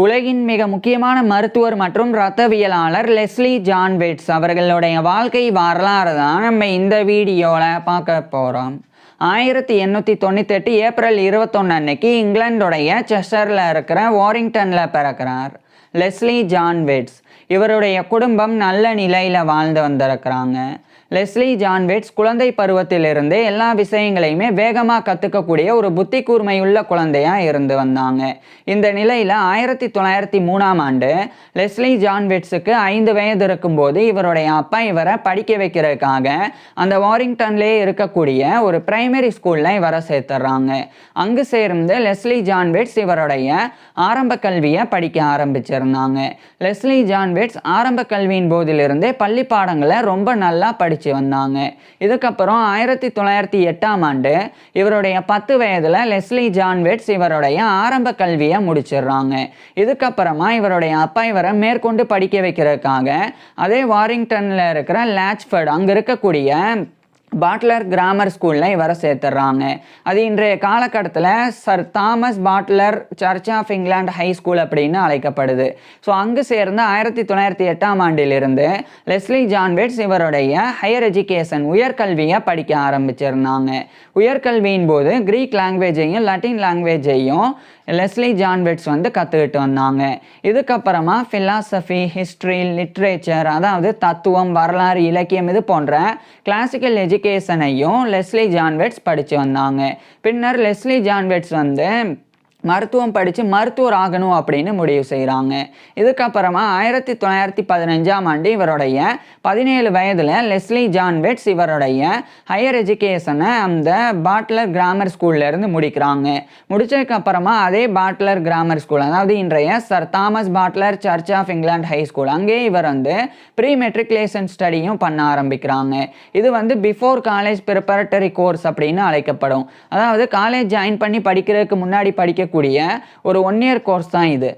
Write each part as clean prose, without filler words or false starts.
உலகின் மிக முக்கியமான மருத்துவர் மற்றும் இரத்தவியலாளர் லெஸ்லி ஜான் வெட்ஸ் அவர்களுடைய வாழ்க்கை வரலாறு தான் நம்ம இந்த வீடியோவில் பார்க்க போகிறோம். 1898 ஏப்ரல் 21 அன்னைக்கு இங்கிலாந்துடைய செஸ்டரில் இருக்கிற வாரிங்டனில் பிறக்கிறார் லெஸ்லி ஜான் வெட்ஸ். இவருடைய குடும்பம் நல்ல நிலையில் வாழ்ந்து வந்திருக்கிறாங்க. லெஸ்லி ஜான் வெட்ஸ் குழந்தை பருவத்திலிருந்தே எல்லா விஷயங்களையுமே வேகமாக கற்றுக்கக்கூடிய ஒரு புத்தி கூர்மையுள்ள குழந்தையாக இருந்து வந்தாங்க. இந்த நிலையில் 1903ஆம் ஆண்டு லெஸ்லி ஜான் வெட்ஸுக்கு 5 வயது இருக்கும்போது இவருடைய அப்பா இவரை படிக்க வைக்கிறதுக்காக அந்த வாரிங்டன்லேயே இருக்கக்கூடிய ஒரு பிரைமரி ஸ்கூலில் இவரை சேர்த்துறாங்க. அங்கு சேர்ந்து லெஸ்லி ஜான் வெட்ஸ் இவருடைய ஆரம்ப கல்வியை படிக்க ஆரம்பிச்சிருந்தாங்க. லெஸ்லி ஜான் வெட்ஸ் ஆரம்ப கல்வியின் போதிலிருந்தே பள்ளி பாடங்களை ரொம்ப நல்லா படிச்சு வந்தாங்க. இதுக்கப்புறம் 1908ஆம் ஆண்டு இவருடைய 10 வயதுல லெஸ்லி ஜான் வெட்ஸ் இவருடைய ஆரம்ப கல்வியை முடிச்சிடுறாங்க. இதுக்கப்புறமா இவருடைய அப்பா இவரை மேற்கொண்டு படிக்க வைக்கிறதுக்காக அதே வாரிங்டன்ல இருக்கிற லாச்ஃபர்ட் அங்க இருக்கக்கூடிய பாட்லர் கிராமர் ஸ்கூலில் இவரை சேர்த்துடுறாங்க. அது இன்றைய காலகட்டத்தில் Sir Thomas Butler Church of England High School அப்படின்னு அழைக்கப்படுது. ஸோ அங்கு சேர்ந்து 1908ஆம் ஆண்டிலிருந்து லெஸ்லி ஜான் வெட்ஸ் இவருடைய ஹையர் எஜுகேஷன் உயர்கல்வியை படிக்க ஆரம்பிச்சிருந்தாங்க. உயர்கல்வியின் போது கிரீக் லாங்குவேஜையும் லட்டின் லாங்குவேஜையும் லெஸ்லி ஜான் வெட்ஸ் கற்றுக்கிட்டு வந்தாங்க. இதுக்கப்புறமா ஃபிலாசபி, ஹிஸ்ட்ரி, லிட்ரேச்சர், அதாவது தத்துவம், வரலாறு, இலக்கியம் இது போன்ற கிளாசிக்கல் எஜுகேஷனையும் லெஸ்லி ஜான் வெட்ஸ் படித்து வந்தாங்க. பின்னர் லெஸ்லி ஜான் வெட்ஸ் மருத்துவம் படித்து மருத்துவர் ஆகணும் அப்படின்னு முடிவு செய்கிறாங்க. இதுக்கப்புறமா 1915ஆம் ஆண்டு இவருடைய 17 வயதில் லெஸ்லி ஜான் வெட்ஸ் இவருடைய ஹையர் எஜுகேஷனை அந்த பாட்லர் கிராமர் ஸ்கூல்லேருந்து முடிக்கிறாங்க. முடிச்சதுக்கப்புறமா அதே பாட்லர் கிராமர் ஸ்கூல், அதாவது இன்றைய Sir Thomas Butler Church of England High School, அங்கே இவர் ப்ரீ மெட்ரிகுலேஷன் ஸ்டடியும் பண்ண ஆரம்பிக்கிறாங்க. இது பிஃபோர் காலேஜ் ப்ரிப்பரட்டரி கோர்ஸ் அப்படின்னு அழைக்கப்படும். அதாவது காலேஜ் ஜாயின் பண்ணி படிக்கிறதுக்கு முன்னாடி படிக்க ஒரு 1 இயர் கோர்ஸ் தான் இது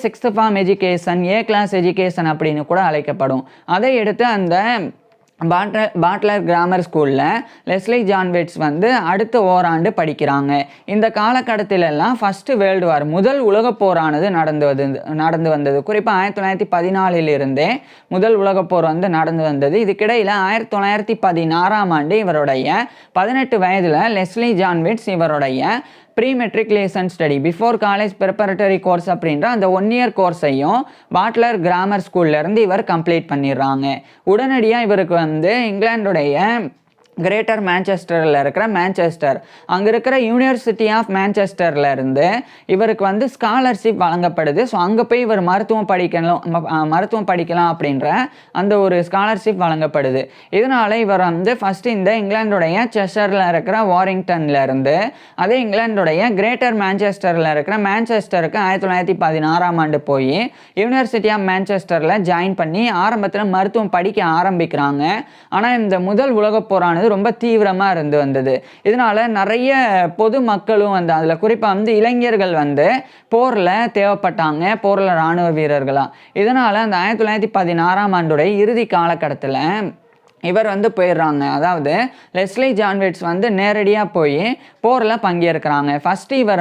6th form education, A class education அப்படின்னு கூட அழைக்கப்படும். அதை எடுத்து அந்த பாட்லர் கிராமர் ஸ்கூலில் லெஸ்லி ஜான் வெட்ஸ் அடுத்த ஓராண்டு படிக்கிறாங்க. இந்த காலகட்டத்திலெல்லாம் ஃபஸ்ட்டு வேர்ல்டு வார், முதல் உலகப் போரானது நடந்து வந்தது. குறிப்பாக 1914 முதல் உலகப் போர் நடந்து வந்தது. இதுக்கிடையில் 1916ஆம் ஆண்டு இவருடைய 18 வயதில் லெஸ்லி ஜான் வெட்ஸ் இவருடைய pre matriculation study before college preparatory course அப்படின்ற அந்த 1 இயர் கோர்ஸையும் பாட்லர் கிராமர் ஸ்கூல்லேருந்து இவர் கம்ப்ளீட் பண்ணிடுறாங்க. உடனடியாக இவருக்கு இங்கிலாந்துடைய கிரேட்டர் மேன்செஸ்டரில் இருக்கிற அங்கே இருக்கிற யூனிவர்சிட்டி ஆஃப் மேன்செஸ்டரில் இருந்து இவருக்கு ஸ்காலர்ஷிப் வழங்கப்படுது. ஸோ அங்கே போய் இவர் மருத்துவம் படிக்கலாம் அப்படின்ற அந்த ஒரு ஸ்காலர்ஷிப் வழங்கப்படுது. இதனால் இவர் ஃபஸ்ட்டு இந்த இங்கிலாந்துடைய செஸ்டரில் இருக்கிற வாரிங்டனில் இருந்து அதே இங்கிலாந்துடைய கிரேட்டர் மேன்செஸ்டரில் இருக்கிற மேன்செஸ்டருக்கு 1916ஆம் ஆண்டு போய் யூனிவர்சிட்டி ஆஃப் மேன்செஸ்டரில் ஜாயின் பண்ணி ஆரம்பத்தில் மருத்துவம் படிக்க ஆரம்பிக்கிறாங்க. ஆனால் இந்த முதல் உலகப் போரானது ரொம்ப தீவிரமாக இருந்து வந்தது. இதனால நிறைய பொது மக்களும் அதில் குறிப்பாக இளைஞர்கள் போரில் தேவைப்பட்டாங்க, போரில் இராணுவ வீரர்களாக. இதனால் அந்த 1916ஆம் ஆண்டுடைய இறுதி காலகட்டத்தில் இவர் போயிடுறாங்க. அதாவது லெஸ்லி ஜான் வெட்ஸ் நேரடியாக போய் போரில் பங்கேற்கிறாங்க. ஃபஸ்ட்டு இவர்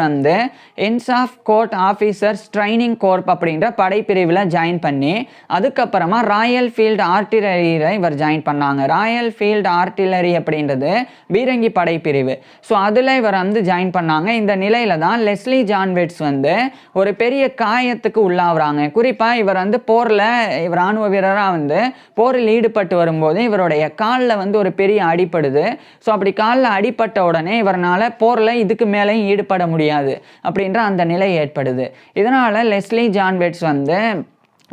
Inns of Court officers training corps அப்படின்ற படைப்பிரிவில் ஜாயின் பண்ணி அதுக்கப்புறமா ராயல் ஃபீல்டு ஆர்டிலரியில் இவர் ஜாயின் பண்ணாங்க. ராயல் ஃபீல்டு ஆர்டிலரி அப்படின்றது பீரங்கி படைப்பிரிவு. ஸோ அதில் இவர் ஜாயின் பண்ணாங்க. இந்த நிலையில் தான் லெஸ்லி ஜான் வெட்ஸ் ஒரு பெரிய காயத்துக்கு உள்ளாகிறாங்க. குறிப்பாக இவர் போரில் இராணுவ வீரராக போரில் ஈடுபட்டு வரும்போது இவருடைய காலில் ஒரு பெரிய அடிப்படுது. ஸோ அப்படி காலில் அடிப்பட்ட உடனே இவரால் போரில் இதுக்கு மேலேயும் ஈடுபட முடியாது அப்படின்ற அந்த நிலை ஏற்படுது. இதனால் லெஸ்லி ஜான் வெட்ஸ்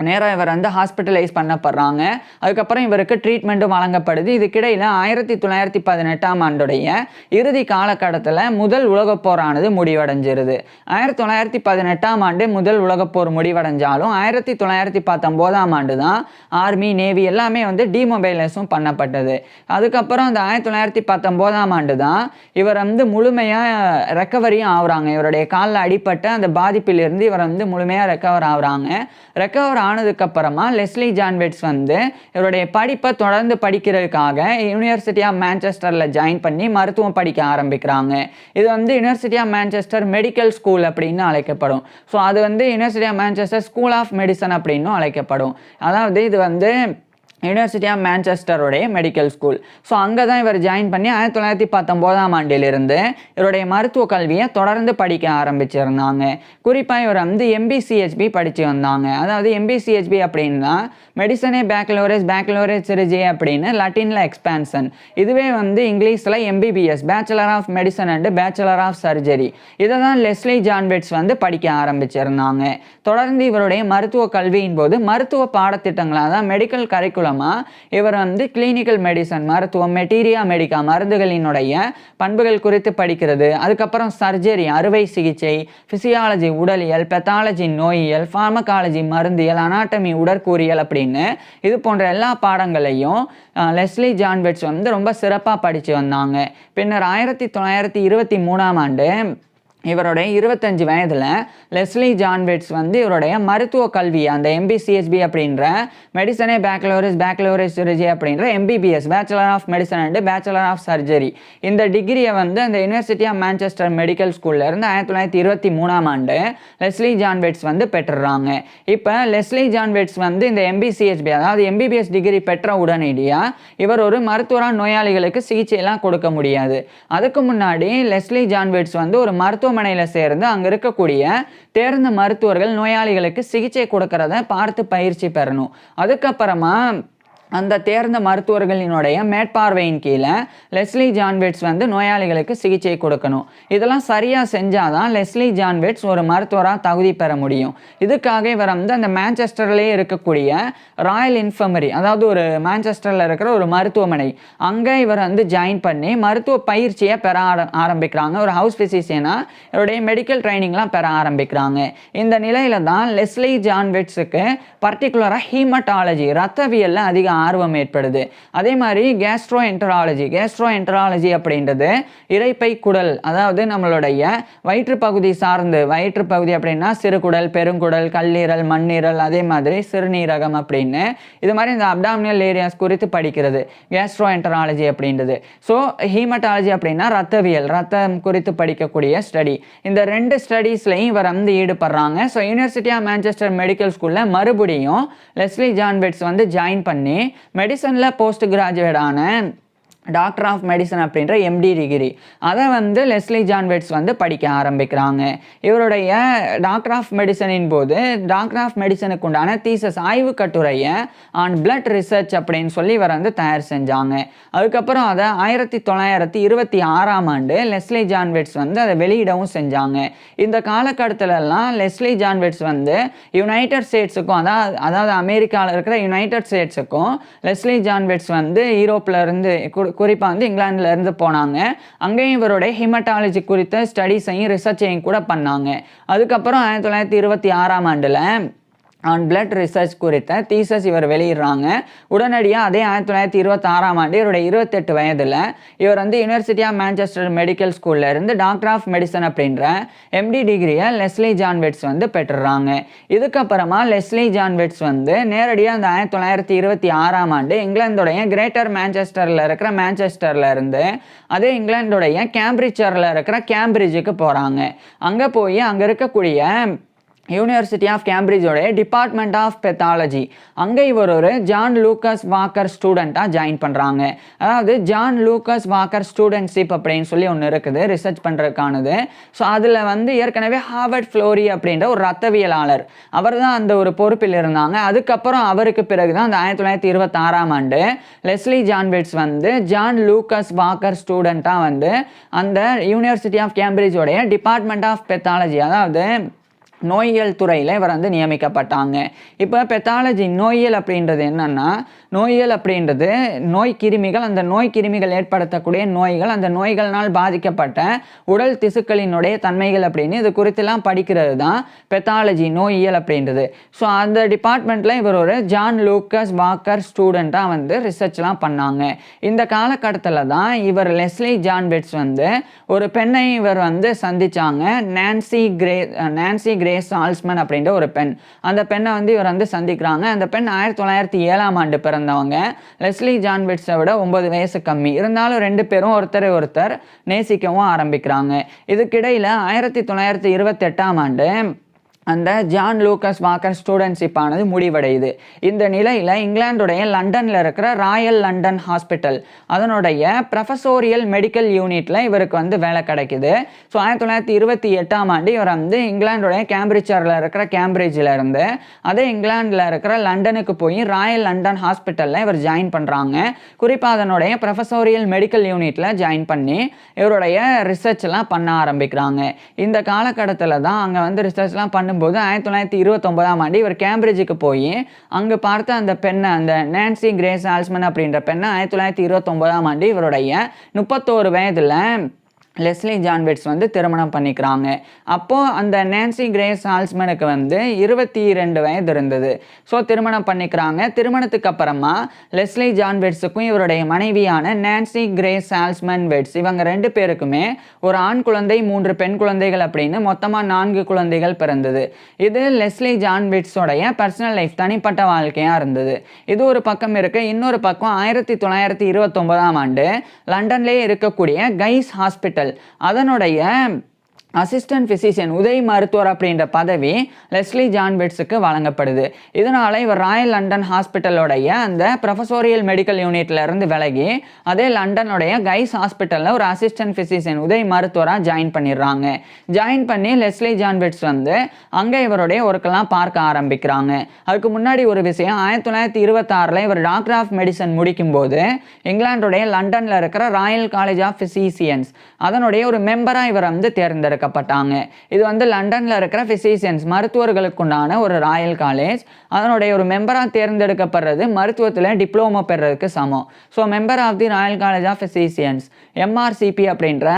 நேராக இவர் ஹாஸ்பிட்டலைஸ் பண்ணப்படுறாங்க. அதுக்கப்புறம் இவருக்கு ட்ரீட்மெண்ட்டும் வழங்கப்படுது. இதுக்கிடையில் 1918ஆம் ஆண்டுடைய இறுதி காலகட்டத்தில் முதல் உலகப் போரானது முடிவடைஞ்சிருது. 1918ஆம் ஆண்டு முதல் உலகப் போர் முடிவடைஞ்சாலும் 1919ஆம் ஆண்டு தான் ஆர்மி, நேவி எல்லாமே டிமொபைலைஸும் பண்ணப்பட்டது. அதுக்கப்புறம் அந்த 1919ஆம் ஆண்டு தான் இவர் முழுமையாக ரெக்கவரியும் ஆகுறாங்க. இவருடைய காலில் அடிப்பட்ட அந்த பாதிப்பிலிருந்து இவர் முழுமையாக ரெக்கவர் ஆகுறாங்க. ரெக்கவர் ஆனதுக்கப்புறமா லெஸ்லி ஜான் வெட்ஸ் வந்து இவருடைய படிப்பை தொடர்ந்து படிக்கிறதுக்காக யூனிவர்சிட்டி ஆஃப் மான்செஸ்டரில் ஜாயின் பண்ணி மருத்துவம் படிக்க ஆரம்பிக்கிறாங்க. இது வந்து university of Manchester medical school அப்படின்னு அழைக்கப்படும். ஸோ அது வந்து university of Manchester school of medicine அப்படின்னும் அழைக்கப்படும். அதாவது இது வந்து யூனிவர்சிட்டி ஆஃப் மான்செஸ்டருடைய மெடிக்கல் ஸ்கூல். ஸோ அங்கே தான் இவர் ஜாயின் பண்ணி 1919ஆம் ஆண்டிலிருந்து இவருடைய மருத்துவ கல்வியை தொடர்ந்து படிக்க ஆரம்பிச்சிருந்தாங்க. குறிப்பாக இவர் வந்து எம்பிசிஹெச்பி படித்து வந்தாங்க. அதாவது எம்பிசிஹெச்பி அப்படின்னா மெடிசனே பேக்கலோரேஸ் சிரிஜி அப்படின்னு லட்டினில் எக்ஸ்பான்ஷன். இதுவே வந்து இங்கிலீஷில் MBBS, bachelor of medicine and bachelor of surgery. இதை தான் லெஸ்லி ஜான் வெட்ஸ் வந்து படிக்க ஆரம்பிச்சிருந்தாங்க. தொடர்ந்து இவருடைய மருத்துவ கல்வியின் போது மருத்துவ பாடத்திட்டங்களாக தான் மெடிக்கல் கரிக்குலம் இவர் வந்து கிளினிக்கல் மெடிசன், மருத்துவம், மெட்டீரியா மெடிக்கா, மருந்துகளினுடைய பண்புகள் குறித்து படிக்கிறது. அதுக்கப்புறம் சர்ஜரி, அறுவை சிகிச்சை, பிசியாலஜி, உடலியல், பெத்தாலஜி, நோயியல், பார்மகாலஜி, மருந்தியல், அனாட்டமி, உடற்கூறியல் அப்படின்னு இது போன்ற எல்லா பாடங்களையும் லெஸ்லி ஜான் வெட்ஸ் வந்து ரொம்ப சிறப்பாக படித்து வந்தாங்க. பின்னர் 1923ஆம் ஆண்டு இவருடைய 25 வயதில் லெஸ்லி ஜான் வெட்ஸ் வந்து இவருடைய மருத்துவ கல்வி அந்த எம்பிசிஹெச்பி அப்படின்ற மெடிசனே பேக்கலோரேஸ் சிரிஜி அப்படின்ற MBBS, bachelor of medicine and bachelor of surgery, இந்த டிகிரியை வந்து அந்த யூனிவர்சிட்டி ஆஃப் மான்செஸ்டர் மெடிக்கல் ஸ்கூல்ல இருந்து 1923ஆம் ஆண்டு லெஸ்லி ஜான் வெட்ஸ் வந்து பெற்றுறாங்க. இப்போ லெஸ்லி ஜான் வெட்ஸ் வந்து இந்த எம்பிசிஹெச்பி அதாவது எம்பிபிஎஸ் டிகிரி பெற்ற உடனடியாக இவர் ஒரு மருத்துவராக நோயாளிகளுக்கு சிகிச்சையெல்லாம் கொடுக்க முடியாது. அதுக்கு முன்னாடி லெஸ்லி ஜான் வெட்ஸ் வந்து ஒரு மருத்துவமனையில் சேர்ந்து அங்கே இருக்கக்கூடிய தேர்ந்த மருத்துவர்கள் நோயாளிகளுக்கு சிகிச்சை கொடுக்கறத பார்த்து பயிற்சி பெறணும். அதுக்கப்புறமா அந்த தேர்ந்த மருத்துவர்களினுடைய மேற்பார்வையின் கீழே லெஸ்லி ஜான் வெட்ஸ் வந்து நோயாளிகளுக்கு சிகிச்சை கொடுக்கணும். இதெல்லாம் சரியாக செஞ்சாதான் லெஸ்லி ஜான் வெட்ஸ் ஒரு மருத்துவராக தகுதி பெற முடியும். இதுக்காக இவர் வந்து அந்த மான்செஸ்டர்லேயே இருக்கக்கூடிய ராயல் இன்ஃபர்மரி, அதாவது ஒரு மான்செஸ்டரில் இருக்கிற ஒரு மருத்துவமனை, அங்கே இவர் வந்து ஜாயின் பண்ணி மருத்துவ பயிற்சியை பெற ஆரம்பிக்கிறாங்க. ஒரு ஹவுஸ் ஃபிசிஷியனாக இவருடைய மெடிக்கல் ட்ரைனிங்லாம் பெற ஆரம்பிக்கிறாங்க. இந்த நிலையில தான் லெஸ்லி ஜான் வெட்ஸுக்கு பர்டிகுலராக ஹீமட்டாலஜி, ரத்தவியலில் அதிக ஆர்வம் ஏற்படுது. அதே மாதிரி கேஸ்ட்ரோஎன்டராலஜி அப்படின்றது இரைப்பை குடல், அதாவது நம்மளுடைய வயிற்றுப்பகுதி சார்ந்து, வயிற்றுப்பகுதி அப்படின்னா சிறுகுடல், பெருங்குடல், கல்லீரல், மண்ணீரல், அதே மாதிரி சிறுநீரகம் அப்படின்னு இது மாதிரி இந்த அப்டாமினல் ஏரியாஸ் குறித்து படிக்கிறது கேஸ்ட்ரோஎன்டராலஜி அப்படின்றது. ஸோ ஹீமட்டாலஜி அப்படின்னா ரத்தவியல், ரத்தம் குறித்து படிக்கக்கூடிய ஸ்டடி. இந்த ரெண்டு ஸ்டடீஸ்லையும் இவர் வந்து ஈடுபடுறாங்க. So university of Manchester medical ஸ்கூலில் மறுபடியும் லெஸ்லி ஜான் வெட்ஸ் வந்து ஜாயின் பண்ணி மெடிசனில் போஸ்ட் கிராஜுவேட் ஆன டாக்டர் ஆஃப் மெடிசன் அப்படின்ற எம்டி டிகிரி அதை வந்து லெஸ்லி ஜான் வெட்ஸ் வந்து படிக்க ஆரம்பிக்கிறாங்க. இவருடைய டாக்டர் ஆஃப் மெடிசனின் போது டாக்டர் ஆஃப் மெடிசனுக்கு உண்டான தீசஸ், ஆய்வு கட்டுரையை ஆன் பிளட் ரிசர்ச் அப்படின்னு சொல்லி இவர் வந்து தயார் செஞ்சாங்க. அதுக்கப்புறம் அதை 1926ஆம் ஆண்டு லெஸ்லி ஜான் வெட்ஸ் வந்து அதை வெளியிடவும் செஞ்சாங்க. இந்த காலகட்டத்திலலாம் லெஸ்லி ஜான் வெட்ஸ் வந்து யுனைடெட் ஸ்டேட்ஸுக்கும், அதாவது அமெரிக்காவில் இருக்கிற யுனைடெட் ஸ்டேட்ஸுக்கும் லெஸ்லி ஜான் வெட்ஸ் வந்து யூரோப்பில் இருந்து குறிப்பாக வந்து இங்கிலாந்துல இருந்து போனாங்க. அங்கேயும் இவருடைய ஹிமட்டாலஜி குறித்த ஸ்டடீஸையும் ரிசர்ச்சையும் கூட பண்ணாங்க. அதுக்கப்புறம் 1926ஆம் ஆண்டில் ஆன் பிளட் ரிசர்ச் குறித்த தீசஸ் இவர் வெளியிடுறாங்க. உடனடியாக அதே 1926ஆம் ஆண்டு இவருடைய 28 வயதில் இவர் வந்து யூனிவர்சிட்டி ஆஃப் மான்செஸ்டர் மெடிக்கல் ஸ்கூலில் இருந்து டாக்டர் ஆஃப் மெடிசன் அப்படின்ற எம்டி டிகிரியை லெஸ்லி ஜான் வெட்ஸ் வந்து பெற்றுறாங்க. இதுக்கப்புறமா லெஸ்லி ஜான் வெட்ஸ் வந்து நேரடியாக அந்த 1926ஆம் ஆண்டு இங்கிலாந்துடைய கிரேட்டர் மான்செஸ்டரில் இருக்கிற மான்செஸ்டரில் இருந்து அதே இங்கிலாந்துடைய கேம்பிரிட்ஜரில் இருக்கிற கேம்பிரிட்ஜுக்கு போகிறாங்க. அங்கே போய் அங்கே இருக்கக்கூடிய யூனிவர்சிட்டி ஆஃப் கேம்பிரிட்ஜோடைய டிபார்ட்மெண்ட் ஆஃப் பெத்தாலஜி அங்கே இவர் ஒரு ஜான் லூக்கஸ் வாக்கர் ஸ்டூடெண்ட்டாக ஜாயின் பண்ணுறாங்க. அதாவது ஜான் லூக்கஸ் வாக்கர் ஸ்டூடெண்ட்ஷிப் அப்படின்னு சொல்லி ஒன்று இருக்குது ரிசர்ச் பண்ணுறதுக்கானது. ஸோ அதில் வந்து ஏற்கனவே ஹார்வர்ட் ஃப்ளோரி அப்படின்ற ஒரு ரத்தவியலாளர் அவர் தான் அந்த ஒரு பொறுப்பில் இருந்தாங்க. அதுக்கப்புறம் அவருக்கு பிறகு தான் அந்த 1926ஆம் ஆண்டு லெஸ்லி ஜான் வெட்ஸ் வந்து ஜான் லூக்கஸ் வாக்கர் ஸ்டூடெண்ட்டாக வந்து அந்த யூனிவர்சிட்டி ஆஃப் கேம்பிரிட்ஜோடைய டிபார்ட்மெண்ட் ஆஃப் பெத்தாலஜி, அதாவது நோயியல் துறையில் இவர் வந்து நியமிக்கப்பட்டாங்க. இப்போ பெத்தாலஜி, நோயியல் அப்படின்றது என்னன்னா, நோயியல் அப்படின்றது நோய் கிருமிகள், அந்த நோய் கிருமிகள் ஏற்படுத்தக்கூடிய நோய்கள், அந்த நோய்கள்னால் பாதிக்கப்பட்ட உடல் திசுக்களினுடைய தன்மைகள் அப்படின்னு இது குறித்தெல்லாம் படிக்கிறது தான் பெத்தாலஜி, நோயியல் அப்படின்றது. ஸோ அந்த டிபார்ட்மெண்ட்டில் இவர் ஒரு ஜான் லூக்கஸ் வாக்கர் ஸ்டூடெண்ட்டாக வந்து ரிசர்ச்லாம் பண்ணாங்க. இந்த காலகட்டத்தில் தான் இவர் லெஸ்லி ஜான் வெட்ஸ் வந்து ஒரு பெண்ணை இவர் வந்து சந்திச்சாங்க, நான்சி கிரே கிரேஸ் சால்ஸ்மன் அப்படின்ற ஒரு பெண். அந்த பெண்ணை வந்து இவர் வந்து சந்திக்கிறாங்க. அந்த பெண் 1907ஆம் ஆண்டு பிறந்தவங்க. லெஸ்லி ஜான் விட்ஸை விட 9 வயசு கம்மி. இருந்தாலும் 2 பேரும் ஒருத்தரை ஒருத்தர் நேசிக்கவும் ஆரம்பிக்கிறாங்க. இதுக்கிடையில் 1928ஆம் ஆண்டு அந்த ஜான் லூக்கஸ் வாக்கர் ஸ்டூடெண்ட்ஷிப் ஆனது முடிவடையுது. இந்த நிலையில் இங்கிலாந்துடைய லண்டனில் இருக்கிற ராயல் லண்டன் ஹாஸ்பிட்டல் அதனுடைய ப்ரொஃபஸோரியல் மெடிக்கல் யூனிட்டில் இவருக்கு வந்து வேலை கிடைக்குது. ஸோ 1928ஆம் ஆண்டு இவர் வந்து இங்கிலாந்துடைய கேம்பிரிட்ஜரில் இருக்கிற கேம்பிரிட்ஜில் இருந்து அதே இங்கிலாந்தில் இருக்கிற லண்டனுக்கு போய் ராயல் லண்டன் ஹாஸ்பிட்டலில் இவர் ஜாயின் பண்ணுறாங்க. குறிப்பாக அதனுடைய ப்ரொஃபஸோரியல் மெடிக்கல் யூனிட்டில் ஜாயின் பண்ணி இவருடைய ரிசர்ச்லாம் பண்ண ஆரம்பிக்கிறாங்க. இந்த காலகட்டத்தில் தான் அங்கே வந்து ரிசர்ச்லாம் போது 1929ஆம் ஆண்டு இவர் கேம்பிரிட்ஜுக்கு போய் அங்கு பார்த்த அந்த பெண்ணை, அந்த நான்சி கிரேஸ் சால்ஸ்மன் அப்படின்ற பெண்ணை 1929ஆம் ஆண்டு இவருடைய 31 வயதில் லெஸ்லி ஜான் விட்ஸ் வந்து திருமணம் பண்ணிக்கிறாங்க. அப்போது அந்த நான்சி கிரேஸ் சால்ஸ்மனுக்கு வந்து 22 வயது இருந்தது. ஸோ திருமணம் பண்ணிக்கிறாங்க. திருமணத்துக்கு அப்புறமா லெஸ்லி ஜான் விட்ஸுக்கும் இவருடைய மனைவியான நான்சி கிரேஸ் சால்ஸ்மன் விட்ஸ் இவங்க 2 பேருக்குமே ஒரு ஆண் குழந்தை 3 பெண் குழந்தைகள் அப்படின்னு மொத்தமாக 4 குழந்தைகள் பிறந்தது. இது லெஸ்லி ஜான் விட்ஸோடைய பர்சனல் லைஃப், தனிப்பட்ட வாழ்க்கையாக இருந்தது. இது ஒரு பக்கம் இருக்கு. இன்னொரு பக்கம் 1929ஆம் ஆண்டு லண்டன்லேயே இருக்கக்கூடிய கைஸ் ஹாஸ்பிட்டல் அதனுடைய அசிஸ்டன்ட் ஃபிசிஷியன் உதவி மருத்துவர் அப்படின்ற பதவி லெஸ்லி ஜான் விட்ஸுக்கு வழங்கப்படுது. இதனால் இவர் ராயல் லண்டன் ஹாஸ்பிட்டலோடைய அந்த ப்ரொஃபஸோரியல் மெடிக்கல் யூனிட்ல இருந்து விலகி அதே லண்டனுடைய கைஸ் ஹாஸ்பிட்டலில் ஒரு அசிஸ்டன்ட் ஃபிசிஷியன் உதவி மருத்துவராக ஜாயின் பண்ணிடுறாங்க. ஜாயின் பண்ணி லெஸ்லி ஜான் விட்ஸ் வந்து அங்கே இவருடைய ஒர்க்கெல்லாம் பார்க்க ஆரம்பிக்கிறாங்க. அதுக்கு முன்னாடி ஒரு விஷயம், 1926 இவர் டாக்டர் ஆஃப் மெடிசன் முடிக்கும்போது இங்கிலாந்துடைய லண்டனில் இருக்கிற ராயல் காலேஜ் ஆஃப் ஃபிசிஷியன்ஸ் அதனுடைய ஒரு மெம்பராக இவர் வந்து தேர்ந்தெடுக்க பட்டாங்க. இது வந்து லண்டன்ல இருக்கிற பிசிஷியன்ஸ் மருத்துவர்களுக்குண்டான ஒரு ராயல் காலேஜ். அதனுடைய ஒரு மெம்பராக தேர்ந்தெடுக்கப்படுறது மருத்துவத்தில் டிப்ளமோ பெறதுக்கு சமம். So member of the Royal College of Physicians MRCP அப்படின்ற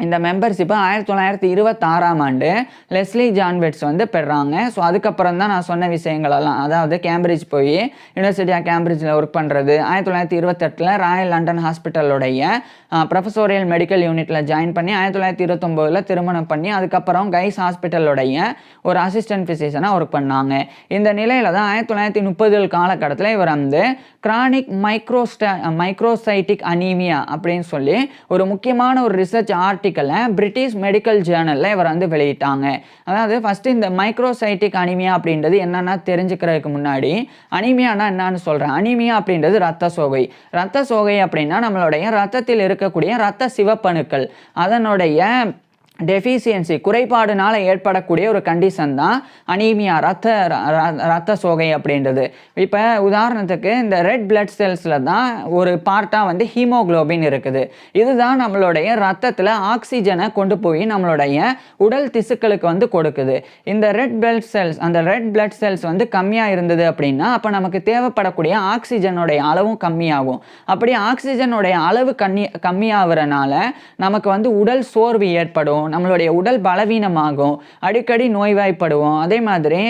இந்த மெம்பர்ஷிப்பை 1926ஆம் ஆண்டு லெஸ்லி ஜான் விட்ஸ் வந்து பெறாங்க. ஸோ அதுக்கப்புறம் தான் நான் சொன்ன விஷயங்களெல்லாம், அதாவது கேம்பிரிட்ஜ் போய் யூனிவர்சிட்டி ஆஃப் கேம்பிரிட்ஜில் ஒர்க் பண்ணுறது, 1928 ராயல் லண்டன் ஹாஸ்பிட்டலுடைய ப்ரொஃபஸோரியல் மெடிக்கல் யூனிட்டில் ஜாயின் பண்ணி 1929 திருமணம் பண்ணி அதுக்கப்புறம் கைஸ் ஹாஸ்பிட்டலுடைய ஒரு அசிஸ்டன்ட் ஃபிசிஷியனாக ஒர்க் பண்ணாங்க. இந்த நிலையில் தான் 1930 காலகட்டத்தில் இவர் வந்து கிரானிக் மைக்ரோசைட்டிக் அனீமியா அப்படின்னு சொல்லி ஒரு முக்கியமான ஒரு ரிசர்ச் ஆர்டிக்கலை பிரிட்டிஷ் மெடிக்கல் ஜேர்னலில் இவர் வந்து வெளியிட்டாங்க. அதாவது ஃபஸ்ட்டு இந்த மைக்ரோசைட்டிக் அனீமியா அப்படின்றது என்னென்னா தெரிஞ்சுக்கிறதுக்கு முன்னாடி அனீமியானா என்னன்னு சொல்கிறேன். அனீமியா அப்படின்றது ரத்த சோகை. ரத்த சோகை அப்படின்னா நம்மளுடைய ரத்தத்தில் இருக்கக்கூடிய ரத்த சிவப்பணுக்கள் அதனுடைய டெஃபிஷியன்சி குறைபாடுனால ஏற்படக்கூடிய ஒரு கண்டிஷன் தான் அனீமியா, ரத்த சோகை அப்படின்றது. இப்போ உதாரணத்துக்கு இந்த ரெட் பிளட் செல்ஸில் தான் ஒரு பார்ட்டாக வந்து ஹீமோக்ளோபின் இருக்குது. இதுதான் நம்மளுடைய ரத்தத்தில் ஆக்சிஜனை கொண்டு போய் நம்மளுடைய உடல் திசுக்களுக்கு வந்து கொடுக்குது. இந்த ரெட் பிளட் செல்ஸ் வந்து கம்மியாக இருந்தது அப்படின்னா அப்போ நமக்கு தேவைப்படக்கூடிய ஆக்சிஜனுடைய அளவும் கம்மியாகும். அப்படி ஆக்சிஜனுடைய அளவு கம்மியாகிறனால நமக்கு வந்து உடல் சோர்வு ஏற்படும், நம்மளுடைய உடல் பலவீனமாகும், அடிக்கடி நோய்வாய்ப்படுவோம், அதே மாதிரி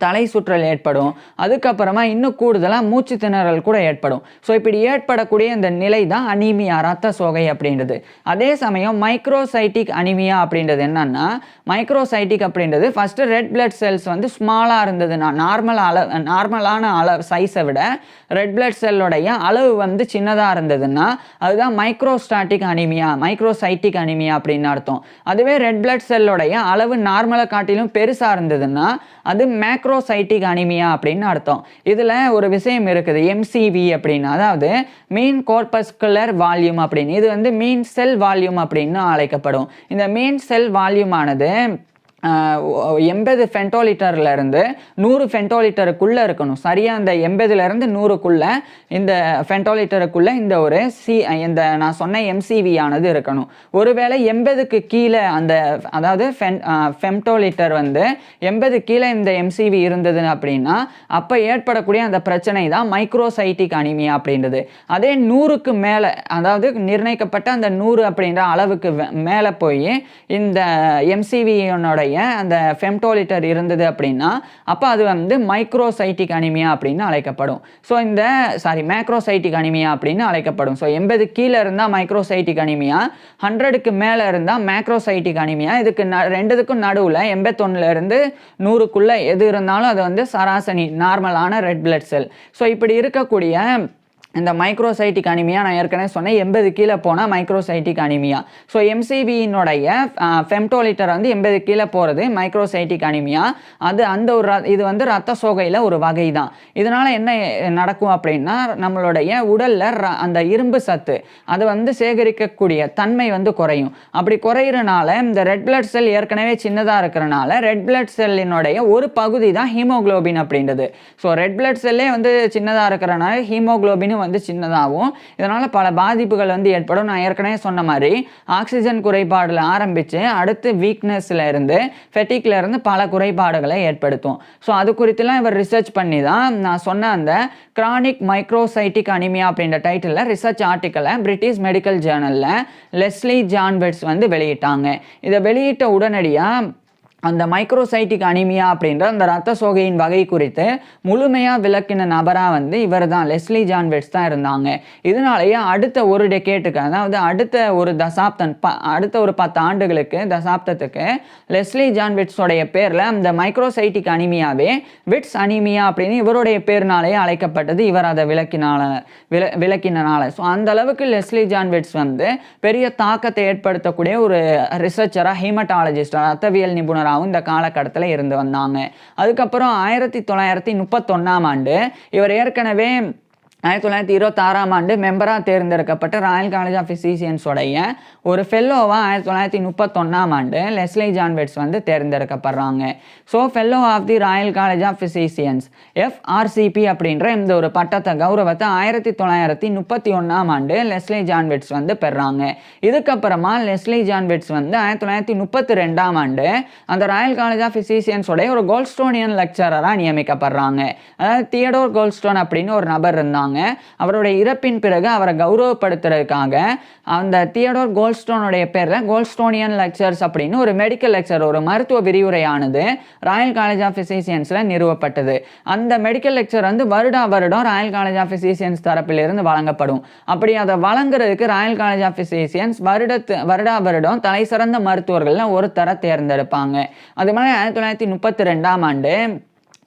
தலை சுற்றல் ஏற்படும், அதுக்கப்புறமா இன்னும் கூடுதலாக மூச்சு திணறல் கூட ஏற்படும். ஸோ இப்படி ஏற்படக்கூடிய இந்த நிலை தான் அனீமியா, ரத்த சோகை அப்படின்றது. அதே சமயம் மைக்ரோசைட்டிக் அனீமியா அப்படின்றது என்னன்னா, மைக்ரோசைட்டிக் அப்படின்றது ஃபஸ்ட்டு ரெட் பிளட் செல்ஸ் வந்து ஸ்மாலாக இருந்ததுன்னா, நார்மலான சைஸை விட ரெட் பிளட் செல்லுடைய அளவு வந்து சின்னதாக இருந்ததுன்னா அதுதான் மைக்ரோசைட்டிக் அனீமியா அப்படின்னு அர்த்தம். அதுவே ரெட் பிளட் செல்லுடைய அளவு நார்மலை காட்டிலும் பெருசாக இருந்ததுன்னா அது மேக்ரோசைட்டிக் அனீமியா அப்படின்னு அர்த்தம். இதில் ஒரு விஷயம் இருக்குது, MCV அப்படின்னு, அதாவது மீன் கார்பஸ்குலர் வால்யூம் அப்படின்னு. இது வந்து மீன் செல் வால்யூம் அப்படின்னு அழைக்கப்படும். இந்த மீன் செல் வால்யூம் ஆனது 80 ஃபென்டோலிட்டர்லேருந்து 100 ஃபென்டோலிட்டருக்குள்ளே இருக்கணும். சரியாக அந்த 80லேருந்து 100க்குள்ளே இந்த ஃபென்டோலிட்டருக்குள்ளே இந்த நான் சொன்ன MCV ஆனது இருக்கணும். ஒருவேளை 80க்கு கீழே அதாவது ஃபென்டோலிட்டர் வந்து 80 கீழே இந்த MCV இருந்தது அப்படின்னா அப்போ ஏற்படக்கூடிய அந்த பிரச்சனை தான் மைக்ரோசைட்டிக் அனீமியா அப்படின்றது. அதே 100க்கு மேலே, அதாவது நிர்ணயிக்கப்பட்ட அந்த 100 அப்படின்ற அளவுக்கு மேலே போய் இந்த MCV நம்மளுடைய அந்த ஃபெம்டோலிட்டர் இருந்தது அப்படின்னா அப்போ அது வந்து மைக்ரோசைட்டிக் அனிமியா அப்படின்னு அழைக்கப்படும். ஸோ இந்த மேக்ரோசைட்டிக் அனிமியா அப்படின்னு அழைக்கப்படும். ஸோ 80 கீழே இருந்தால் மைக்ரோசைட்டிக் அனிமியா, 100க்கு மேலே இருந்தால் மேக்ரோசைட்டிக் அனிமியா. இதுக்கு ரெண்டுத்துக்கும் நடுவில் 81லேருந்து 100க்குள்ளே எது இருந்தாலும் அது வந்து சராசரி நார்மலான ரெட் பிளட் செல். ஸோ இப்படி இருக்கக்கூடிய இந்த மைக்ரோசைட்டிக் அனிமியா நான் ஏற்கனவே சொன்னேன், 80 கீழே போனால் மைக்ரோசைட்டிக் அனிமியா. ஸோ எம்சிவியினுடைய ஃபெம்டோலிட்டர் வந்து 80 கீழே போகிறது மைக்ரோசைட்டிக் அனிமியா. இது வந்து ரத்த சோகையில் ஒரு வகை தான். இதனால் என்ன நடக்கும் அப்படின்னா நம்மளுடைய உடலில் அந்த இரும்பு சத்து அது வந்து சேகரிக்கக்கூடிய தன்மை வந்து குறையும். அப்படி குறையிறனால இந்த ரெட் பிளட் செல் ஏற்கனவே சின்னதாக இருக்கிறனால ரெட் பிளட் செல்லினுடைய ஒரு பகுதி தான் ஹீமோகுளோபின் அப்படின்றது. ஸோ ரெட் பிளட் செல்லே வந்து சின்னதாக இருக்கிறனால ஹீமோகுளோபின் வந்து சின்னதாகும். இதனால பல பாதிப்புகள் வந்து ஏற்படும். நான் ஏற்கனவே சொன்ன மாதிரி ஆக்சிஜன் குறைபாடுல ஆரம்பிச்சு அடுத்து வீக்னஸ்ல இருந்து ஃபெட்டிக்ல இருந்து பல குறைபாடுகளை ஏற்படுத்தும். ஸோ அது குறித்துலாம் இவர் ரிசர்ச் பண்ணி தான் நான் சொன்ன அந்த கிரானிக் மைக்ரோசைட்டிக் அனிமியா அப்படின்ற டைட்டில் ரிசர்ச் ஆர்டிக்கலை பிரிட்டிஷ் மெடிக்கல் ஜேர்னல்ல லெஸ்லி ஜான் வெட்ஸ் வந்து வெளியிட்டாங்க. இதை வெளியிட்ட உடனடியாக அந்த மைக்ரோசைட்டிக் அனிமியா அப்படின்ற அந்த ரத்த சோகையின் வகை குறித்து முழுமையாக விளக்கின நபராக வந்து இவர் தான் லெஸ்லி ஜான் வெட்ஸ் தான் இருந்தாங்க. இதனாலேயே அடுத்த ஒரு டெக்கேட்டுக்கு, அதாவது அடுத்த ஒரு 10 ஆண்டுகளுக்கு தசாப்தத்துக்கு லெஸ்லி ஜான் வெட்ஸோடைய பேரில் அந்த மைக்ரோசைட்டிக் அனிமியாவே விட்ஸ் அனிமியா அப்படின்னு இவருடைய பேர்னாலேயே அழைக்கப்பட்டது. இவர் அதை விளக்கினால ஸோ அந்த அளவுக்கு லெஸ்லி ஜான் வெட்ஸ் வந்து பெரிய தாக்கத்தை ஏற்படுத்தக்கூடிய ஒரு ரிசர்ச்சராக, ஹீமட்டாலஜிஸ்டாக, ரத்தவியல் நிபுணர் இந்த காலகட்டத்தில் இருந்து வந்தாங்க. அதுக்கப்புறம் 1931ஆம் ஆண்டு இவர் ஏற்கனவே 1926ஆம் ஆண்டு மெம்பராக தேர்ந்தெடுக்கப்பட்ட ராயல் காலேஜ் ஆஃப் ஃபிசிஷியன்ஸோடைய ஒரு ஃபெல்லோவாக 1931ஆம் ஆண்டு லெஸ்லி ஜான் வெட்ஸ் வந்து தேர்ந்தெடுக்கப்படுறாங்க. So fellow of the Royal College of Physicians FRCP அப்படின்ற இந்த ஒரு பட்டத்தை கௌரவத்தை 1931ஆம் ஆண்டு லெஸ்லி ஜான் வெட்ஸ் வந்து பெறாங்க. இதுக்கப்புறமா லெஸ்லி ஜான் வெட்ஸ் வந்து 1932ஆம் ஆண்டு அந்த ராயல் காலேஜ் ஆஃப் ஃபிசிஷியன்ஸோடைய ஒரு கோல்ட்ஸ்டோனியன் லெக்சரராக நியமிக்கப்படுறாங்க. அதாவது தியடோர் கோல்ட்ஸ்டோன் அப்படின்னு ஒரு நபர் இருந்தாங்க. அவருடைய இறப்பின் பிறகு அவரை கௌரவப்படுத்துறதுக்காக அந்த தியடோர் கோல்ட்ஸ்டோனுடைய பேரில் கோல்ட்ஸ்டோனியன் லெக்சர்ஸ் அப்படின்னு ஒரு மெடிக்கல் லெக்சர், ஒரு மருத்துவ விரிவுரையானது ராயல் காலேஜ் ஆஃப் ஃபிசிஷியன்ஸில் நிறுவப்பட்டது. அந்த மெடிக்கல் லெக்சர் வந்து வருடம் ராயல் காலேஜ் ஆஃப் ஃபிசிஷியன்ஸ் தரப்பிலிருந்து வழங்கப்படும். அப்படி அதை வழங்குறதுக்கு ராயல் காலேஜ் ஆஃப் ஃபிசிஷியன்ஸ் வருடம் தலை சிறந்த மருத்துவர்கள் ஒருத்தரை தேர்ந்தெடுப்பாங்க. அது மாதிரி 1932ஆம் ஆண்டு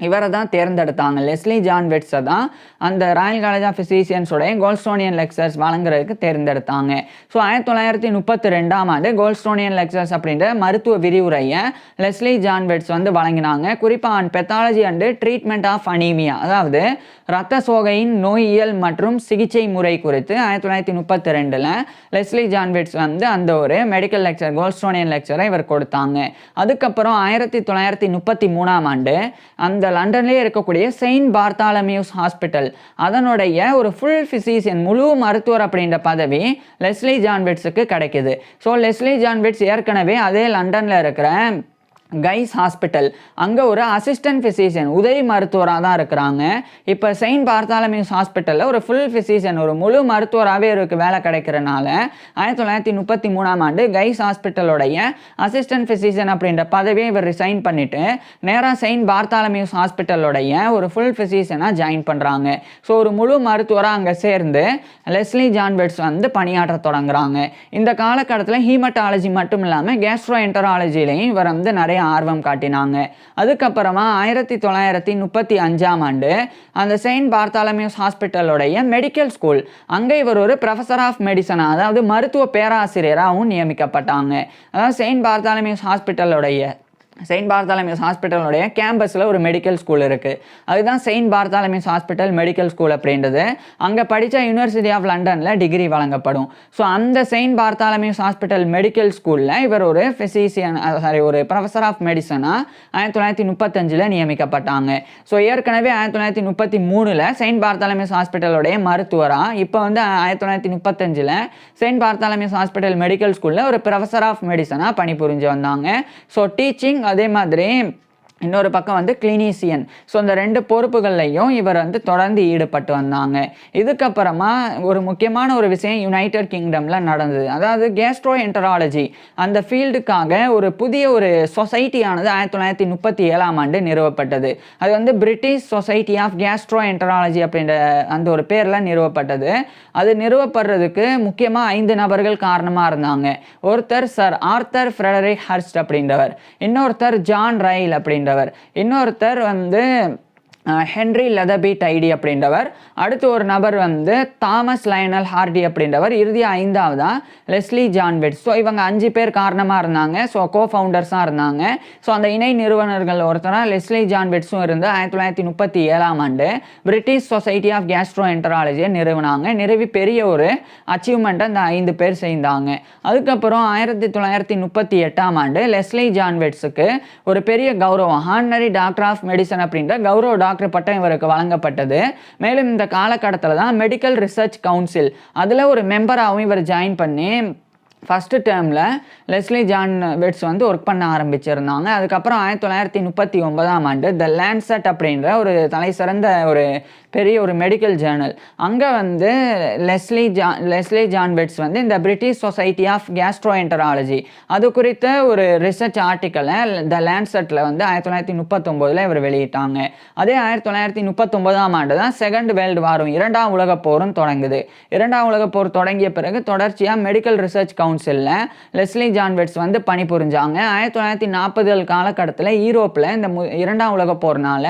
இவரை தான் தேர்ந்தெடுத்தாங்க. லெஸ்லி ஜான் வெட்ஸை தான் அந்த ராயல் காலேஜ் ஆஃப் ஃபிசிஷியன்ஸோடைய கோல்ட்ஸ்டோனியன் லெக்சர்ஸ் வழங்குறதுக்கு தேர்ந்தெடுத்தாங்க. ஸோ 1932ஆம் ஆண்டு கோல்ட்ஸ்டோனியன் லெக்சர்ஸ் அப்படின்ற மருத்துவ விரிவுரையை லெஸ்லி ஜான் வெட்ஸ் வந்து வழங்கினாங்க. குறிப்பாக on pathology and treatment of anaemia, அதாவது ரத்த சோகையின் நோயியல் மற்றும் சிகிச்சை முறை குறித்து 1932ல் லெஸ்லி ஜான் வெட்ஸ் வந்து அந்த ஒரு மெடிக்கல் லெக்சர், கோல்ட்ஸ்டோனியன் லெக்சரை இவர் கொடுத்தாங்க. அதுக்கப்புறம் 1933ஆம் ஆண்டு அந்த லண்டன்லேயே இருக்கக்கூடிய செயின்ட் பார்த்தாலமியூஸ் ஹாஸ்பிட்டல் அதனுடைய ஒரு ஃபுல் ஃபிசிஷியன், முழு மருத்துவர் அப்படின்ற பதவி லெஸ்லி ஜான் வெட்ஸுக்கு கிடைக்குது. ஸோ லெஸ்லி ஜான் வெட்ஸ் ஏற்கனவே அதே லண்டனில் இருக்கிற கைஸ் ஹாஸ்பிட்டல் அங்கே ஒரு அசிஸ்டன்ட் ஃபிசிஷியன், உதவி மருத்துவராக தான் இருக்கிறாங்க. இப்போ செயின்ட் பார்த்தாலமியூஸ் ஹாஸ்பிட்டலில் ஒரு ஃபுல் ஃபிசிஷியன், ஒரு முழு மருத்துவராகவே இவருக்கு வேலை கிடைக்கிறனால 1933ஆம் ஆண்டு கைஸ் ஹாஸ்பிட்டலோடைய அசிஸ்டன்ட் ஃபிசிஷியன் அப்படின்ற பதவியை இவர் ரிசைன் பண்ணிவிட்டு நேராக செயின்ட் பார்த்தாலமியூஸ் ஹாஸ்பிட்டலோடைய ஒரு ஃபுல் ஃபிசிஷியனாக ஜாயின் பண்ணுறாங்க. ஸோ ஒரு முழு மருத்துவராக அங்கே சேர்ந்து லெஸ்லி ஜான் வெட்ஸ் வந்து பணியாற்ற தொடங்குறாங்க. இந்த காலகட்டத்தில் ஹீமட்டாலஜி மட்டும் இல்லாமல் கேஸ்ட்ரோ என்டராலஜிலையும் இவர் வந்து நிறைய ஆர்வம் காட்டினாங்க. அதுக்கப்புறமா 1935ஆம் ஆண்டு அந்த செயின்ட் பார்த்தாலமியூஸ் ஹாஸ்பிட்டலோடைய மெடிக்கல் ஸ்கூல் அங்கே இவர் ஒரு ப்ரொஃபஸர் ஆஃப் மெடிசன், அதாவது மருத்துவ பேராசிரியராகவும் நியமிக்கப்பட்டாங்க. அதாவது செயின்ட் பார்த்தாலமியூஸ் ஹாஸ்பிட்டலுடைய கேம்பஸில் ஒரு மெடிக்கல் ஸ்கூல் இருக்குது. அதுதான் Saint Bartholomew's hospital medical school அப்படின்றது. அங்கே படித்த யூனிவர்சிட்டி ஆஃப் லண்டனில் டிகிரி வழங்கப்படும். ஸோ அந்த செயின்ட் பார்த்தாலமியூஸ் ஹாஸ்பிட்டல் மெடிக்கல் ஸ்கூலில் இவர் ஒரு ஒரு ப்ரொஃபஸர் ஆஃப் மெடிசனாக 1935 நியமிக்கப்பட்டாங்க. ஸோ ஏற்கனவே 1933 செயின்ட் பார்த்தாலமியூஸ் ஹாஸ்பிட்டலுடைய மருத்துவராக, இப்போ வந்து 1935 செயின்ட் பார்த்தாலமியூஸ் ஹாஸ்பிட்டல் மெடிக்கல் ஸ்கூலில் ஒரு ப்ரொஃபஸர் ஆஃப் மெடிசனாக பணிபுரிஞ்சு வந்தாங்க. ஸோ டீச்சிங், அதே மாதிரி இன்னொரு பக்கம் வந்து கிளினீசியன். ஸோ இந்த 2 பொறுப்புகள்லையும் இவர் வந்து தொடர்ந்து ஈடுபட்டு வந்தாங்க. இதுக்கப்புறமா ஒரு முக்கியமான ஒரு விஷயம் யுனைடெட் கிங்டமில் நடந்தது. அதாவது கேஸ்ட்ரோஎன்டராலஜி அந்த ஃபீல்டுக்காக ஒரு புதிய ஒரு சொசைட்டியானது 1937ஆம் ஆண்டு நிறுவப்பட்டது. அது வந்து பிரிட்டிஷ் சொசைட்டி ஆஃப் கேஸ்ட்ரோஎன்டராலஜி அப்படின்ற அந்த ஒரு பேரில் நிறுவப்பட்டது. அது நிறுவப்படுறதுக்கு முக்கியமாக 5 நபர்கள் காரணமாக இருந்தாங்க. ஒருத்தர் சர் ஆர்தர் ஃப்ரெடரிக் ஹர்ஸ்ட் அப்படின்றவர், இன்னொருத்தர் ஜான் ரைல் அப்படின்றவர், இன்னொருத்தர் வந்து ஹென்ரி லெதபி டைடி அப்படின்றவர், அடுத்து ஒரு நபர் வந்து தாமஸ் லயனல் ஹார்டி அப்படின்றவர், இறுதியாக 5ஆவதா லெஸ்லி ஜான் வெட்ஸ். ஸோ இவங்க 5 பேர் காரணமாக இருந்தாங்க. ஸோ கோஃபவுண்டர்ஸாக இருந்தாங்க. ஸோ அந்த இணை நிறுவனர்கள் ஒருத்தராக லெஸ்லி ஜான் வெட்ஸும் இருந்து 1937ஆம் ஆண்டு பிரிட்டிஷ் சொசைட்டி ஆஃப் கேஸ்ட்ரோஎன்டராலஜியை நிறுவனாங்க. நிறுவி பெரிய ஒரு அச்சீவ்மெண்ட்டை அந்த 5 பேர் செய்தாங்க. அதுக்கப்புறம் 1938ஆம் ஆண்டு லெஸ்லி ஜான் வெட்ஸுக்கு ஒரு பெரிய கௌரவம் ஹானரி டாக்டர் ஆஃப் மெடிசன் அப்படின்ற கௌரவ டாக்டர் பட்டம் இவருக்கு வழங்கப்பட்டது. மேலும் இந்த காலகட்டத்தில் தான் மெடிக்கல் ரிசர்ச் கவுன்சில் அதில் ஒரு மெம்பராகவும் இவர் ஜாயின் பண்ணி ஃபஸ்ட்டு டேர்மில் லெஸ்லி ஜான் வெட்ஸ் வந்து ஒர்க் பண்ண ஆரம்பிச்சிருந்தாங்க. அதுக்கப்புறம் 1939ஆம் ஆண்டு த லேண்ட்செட் அப்படின்ற ஒரு தலைசிறந்த ஒரு பெரிய ஒரு மெடிக்கல் ஜேர்னல், அங்கே வந்து லெஸ்லி ஜான் வெட்ஸ் வந்து இந்த பிரிட்டிஷ் சொசைட்டி ஆஃப் கேஸ்ட்ரோஎன்டராலஜி அது குறித்த ஒரு ரிசர்ச் ஆர்டிக்கலை த லேண்ட்செட்டில் வந்து 1939 இவர் வெளியிட்டாங்க. அதே 1939ஆம் ஆண்டு தான் செகண்ட் வேர்ல்டு வாரும் 2ஆம் உலகப் போரும் தொடங்குது. 2ஆம் உலகப் போர் தொடங்கிய பிறகு தொடர்ச்சியாக மெடிக்கல் ரிசர்ச் கவுன்சிலில் லெஸ்லி ஜான் வெட்ஸ் வந்து பணிபுரிஞ்சாங்க. 1940 காலகட்டத்தில் யூரோப்பில் இந்த 2ஆம் உலகப் போர்னால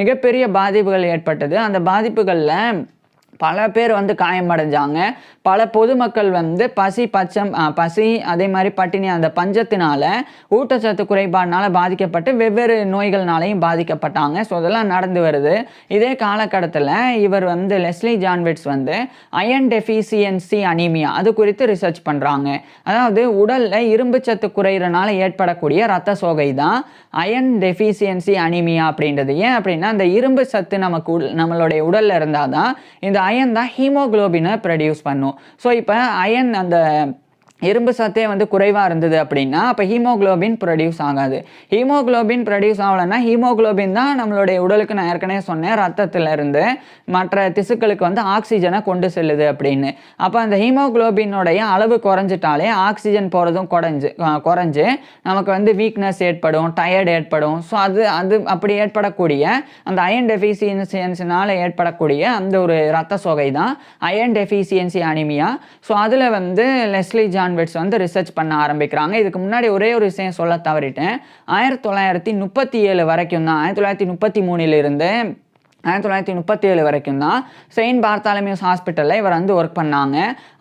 மிகப்பெரிய பாதிப்புகள் ஏற்பட்டது. அந்த பாதிப்புகளில் பல பேர் வந்து காயமடைஞ்சாங்க. பல பொதுமக்கள் வந்து பசி அதே மாதிரி பட்டினி அந்த பஞ்சத்தினால ஊட்டச்சத்து குறைபாடுனால பாதிக்கப்பட்டு வெவ்வேறு நோய்கள்னாலையும் பாதிக்கப்பட்டாங்க. ஸோ இதெல்லாம் நடந்து வருது. இதே காலகட்டத்தில் இவர் வந்து லெஸ்லி ஜான் வெட்ஸ் வந்து அயன் டெஃபிசியன்சி அனீமியா அது குறித்து ரிசர்ச் பண்ணுறாங்க. அதாவது உடலில் இரும்பு சத்து குறையிறனால ஏற்படக்கூடிய இரத்த சோகை தான் அயன் டெஃபிசியன்சி அனீமியா அப்படின்றது. ஏன் அப்படின்னா அந்த இரும்பு சத்து நம்மளுடைய உடலில் இருந்தால் தான் இந்த அயன் தான் ஹீமோகுளோபினை ப்ரொடியூஸ் பண்ணும். ஸோ இப்போ அயன் அந்த இரும்பு சத்தே வந்து குறைவாக இருந்தது அப்படின்னா அப்போ ஹீமோகுளோபின் ப்ரொடியூஸ் ஆகாது. ஹீமோகுளோபின் ப்ரொடியூஸ் ஆகலைன்னா ஹீமோகுளோபின் தான் நம்மளுடைய உடலுக்கு நான் ஏற்கனவே சொன்னேன் ரத்தத்திலிருந்து மற்ற திசுக்களுக்கு வந்து ஆக்சிஜனை கொண்டு செல்லுது அப்படின்னு. அப்போ அந்த ஹீமோகுளோபினுடைய அளவு குறைஞ்சிட்டாலே ஆக்சிஜன் போகிறதும் குறைஞ்சு நமக்கு வந்து வீக்னஸ் ஏற்படும், டயர்டு ஏற்படும். ஸோ அது அப்படி ஏற்படக்கூடிய அந்த அயன் டெஃபிசியன்சினால் ஏற்படக்கூடிய அந்த ஒரு இரத்த சோகை தான் அயன் டெஃபிசியன்சி அனிமியா. ஸோ அதில் வந்து லெஸ்லி ஜான் வெட்ஸ் வந்து ரிசர்ச் பண்ண ஆரம்பிக்கிறாங்க. இதுக்கு முன்னாடி ஒரே ஒரு விஷயம் சொல்ல தவறிட்டேன். 1937 வரைக்கும் தான் 1933 1937 வரைக்கும் தான் செயின்ட் பார்த்தாலமியூஸ் ஹாஸ்பிட்டலில் இவர் வந்து ஒர்க் பண்ணாங்க.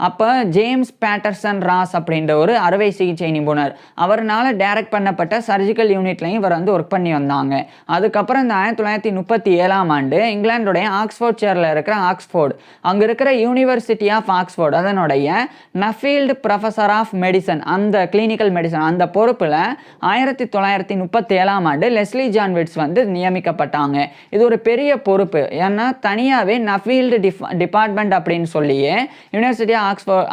அப்போ ஜேம்ஸ் பேட்டர்சன் ராஸ் அப்படின்ற ஒரு அறுவை சிகிச்சை நிபுணர் அவர்னால் டைரக்ட் பண்ணப்பட்ட சர்ஜிக்கல் யூனிட்லையும் இவர் வந்து ஒர்க் பண்ணி வந்தாங்க. அதுக்கப்புறம் இந்த 1937ஆம் ஆண்டு இங்கிலாந்துடைய ஆக்ஸ்ஃபோர்ட் சேரில் இருக்கிற ஆக்ஸ்ஃபோர்டு அங்கே இருக்கிற யூனிவர்சிட்டி ஆஃப் ஆக்ஸ்ஃபோர்டு அதனுடைய நஃபீல்டு ப்ரொஃபஸர் ஆஃப் மெடிசன் அந்த கிளினிக்கல் மெடிசன் அந்த பொறுப்பில் 1937ஆம் ஆண்டு லெஸ்லி ஜான் வெட்ஸ் வந்து நியமிக்கப்பட்டாங்க. இது ஒரு பெரிய பொறுப்பு. ஏன்னா தனியாகவே நஃபீல்டு டிபார்ட்மெண்ட் அப்படின்னு சொல்லியே யூனிவர்சிட்டி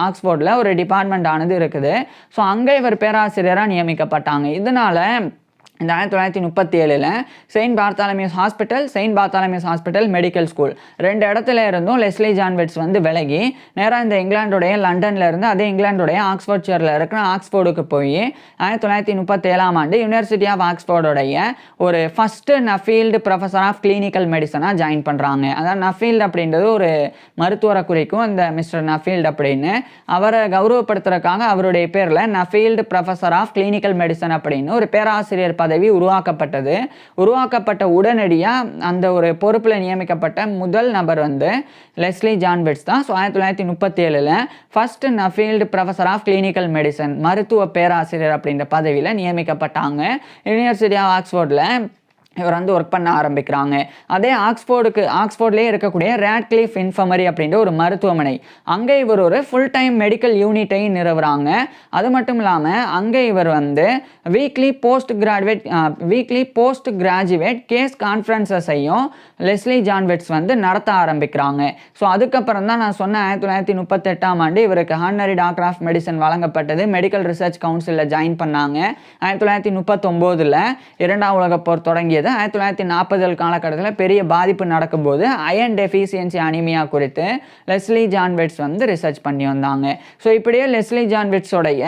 ஆக்ஸ்ஃபோர்டில் ஒரு டிபார்ட்மெண்ட் ஆனது இருக்குது. ஸோ அங்கே இவர் பேராசிரியராக நியமிக்கப்பட்டாங்க. இதனால இந்த 1937 Saint Bartholomew's hospital medical school 2 இடத்துல இருந்தும் லெஸ்லி ஜான் வெட்ஸ் வந்து விலகி நேராக இந்த இங்கிலாந்துடைய லண்டனில் இருந்து அதே இங்கிலாந்துடைய ஆக்ஸ்ஃபோர்ட் சேரில் இருக்கிற ஆக்ஸ்ஃபோர்டுக்கு போய் 1937ஆம் ஆண்டு யூனிவர்சிட்டி ஆஃப் ஆக்ஸ்ஃபோர்டுடைய ஒரு first Nuffield professor of clinical மெடிசனாக ஜாயின் பண்ணுறாங்க. அதாவது நஃபீல்டு அப்படின்றது ஒரு மருத்துவரை குறிக்கும். இந்த மிஸ்டர் நஃபீல்டு அப்படின்னு அவரை கௌரவப்படுத்துறதுக்காக அவருடைய பேரில் நஃபீல்டு ப்ரொஃபஸர் ஆஃப் கிளினிக்கல் மெடிசன் அப்படின்னு ஒரு பேராசிரியர் பதவி உருவாக்கப்பட்ட உடனடியாக அந்த ஒரு பொறுப்பில் நியமிக்கப்பட்ட முதல் நபர் வந்து லெஸ்லி ஜான் வெட்ஸ் தான். So 1937 first Nuffield professor of clinical medicine மருத்துவ பேராசிரியர் அப்படின்ற பதவியில் நியமிக்கப்பட்டாங்க. யூனிவர்சிட்டி ஆஃப் ஆக்ஸ்ஃபோர்டில் இவர் வந்து ஒர்க் பண்ண ஆரம்பிக்கிறாங்க. அதே ஆக்ஸ்ஃபோர்ட்லேயே இருக்கக்கூடிய ரேட்க்ளிஃப் இன்ஃபர்மரி அப்படின்ற ஒரு மருத்துவமனை அங்கே இவர் ஒரு ஃபுல் டைம் மெடிக்கல் யூனிட்டையும் நிறுவுறாங்க. அது மட்டும் இல்லாமல் அங்கே இவர் வந்து வீக்லி போஸ்ட் கிராஜுவேட் கேஸ் கான்ஃபரன்சஸையும் லெஸ்லி ஜான் வெட்ஸ் வந்து நடத்த ஆரம்பிக்கிறாங்க. ஸோ அதுக்கப்புறம் தான் நான் சொன்ன 1938ஆம் ஆண்டு இவருக்கு ஹானரி டாக்டர் ஆஃப் மெடிசன் வழங்கப்பட்டது. மெடிக்கல் ரிசர்ச் கவுன்சிலில் ஜாயின் பண்ணாங்க. 1939 2ஆம் உலகப் போர் தொடங்கியது. எழுதியது 1940 காலகட்டத்தில் பெரிய பாதிப்பு நடக்கும்போது அயன் டெஃபிஷியன்சி அனிமியா குறித்து லெஸ்லி ஜான் வெட்ஸ் வந்து ரிசர்ச் பண்ணி வந்தாங்க. ஸோ இப்படியே லெஸ்லி ஜான் வெட்ஸோடைய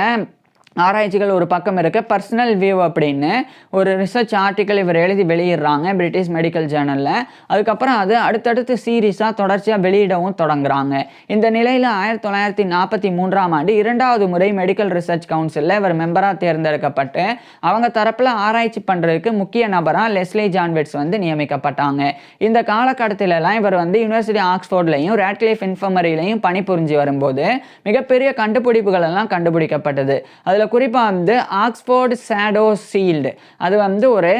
ஆராய்ச்சிகள் ஒரு பக்கம் இருக்க பர்சனல் வியூ அப்படின்னு ஒரு ரிசர்ச் ஆர்டிக்கல் இவர் எழுதி வெளியிடுறாங்க பிரிட்டிஷ் மெடிக்கல் ஜேர்னலில். அதுக்கப்புறம் அது அடுத்தடுத்து சீரீஸாக தொடர்ச்சியாக வெளியிடவும் தொடங்குறாங்க. இந்த நிலையில் 1943 இரண்டாவது முறை மெடிக்கல் ரிசர்ச் கவுன்சிலில் இவர் மெம்பராக தேர்ந்தெடுக்கப்பட்டு அவங்க தரப்பில் ஆராய்ச்சி பண்ணுறதுக்கு முக்கிய நபராக லெஸ்லி ஜான் வெட்ஸ் வந்து நியமிக்கப்பட்டாங்க. இந்த காலகட்டத்திலலாம் இவர் வந்து யூனிவர்சிட்டி ஆக்ஸ்போர்ட்லையும் ராட்க்ளிஃப் இன்ஃபர்மரியிலையும் பணிபுரிஞ்சு வரும்போது மிகப்பெரிய கண்டுபிடிப்புகள் எல்லாம் கண்டுபிடிக்கப்பட்டது. அதில் குறிப்பாக வந்து ஆக்ஸ்போர்ட் ஷேடோ ஷீல்டு அது வந்து ஒரு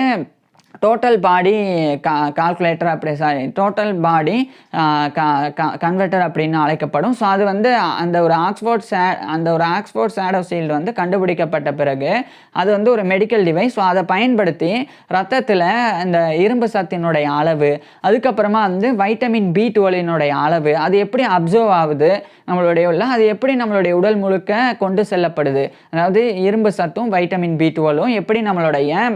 டோட்டல் பாடி கால்குலேட்டர் டோட்டல் பாடி கன்வெர்ட்டர் அப்படின்னு அழைக்கப்படும். ஸோ அது வந்து அந்த ஒரு ஆக்ஸ்போர்ட் ஷேடோ ஷீல்டு வந்து கண்டுபிடிக்கப்பட்ட பிறகு அது வந்து ஒரு மெடிக்கல் டிவைஸ். ஸோ அதை பயன்படுத்தி ரத்தத்தில் இந்த இரும்பு சத்தினுடைய அளவு, அதுக்கப்புறமா வந்து வைட்டமின் B12 அளவு அது எப்படி அப்சர்வ் ஆகுது நம்மளுடைய அது எப்படி நம்மளுடைய உடல் முழுக்க கொண்டு செல்லப்படுது, அதாவது இரும்பு சத்தும் வைட்டமின் B12 எப்படி நம்மளுடைய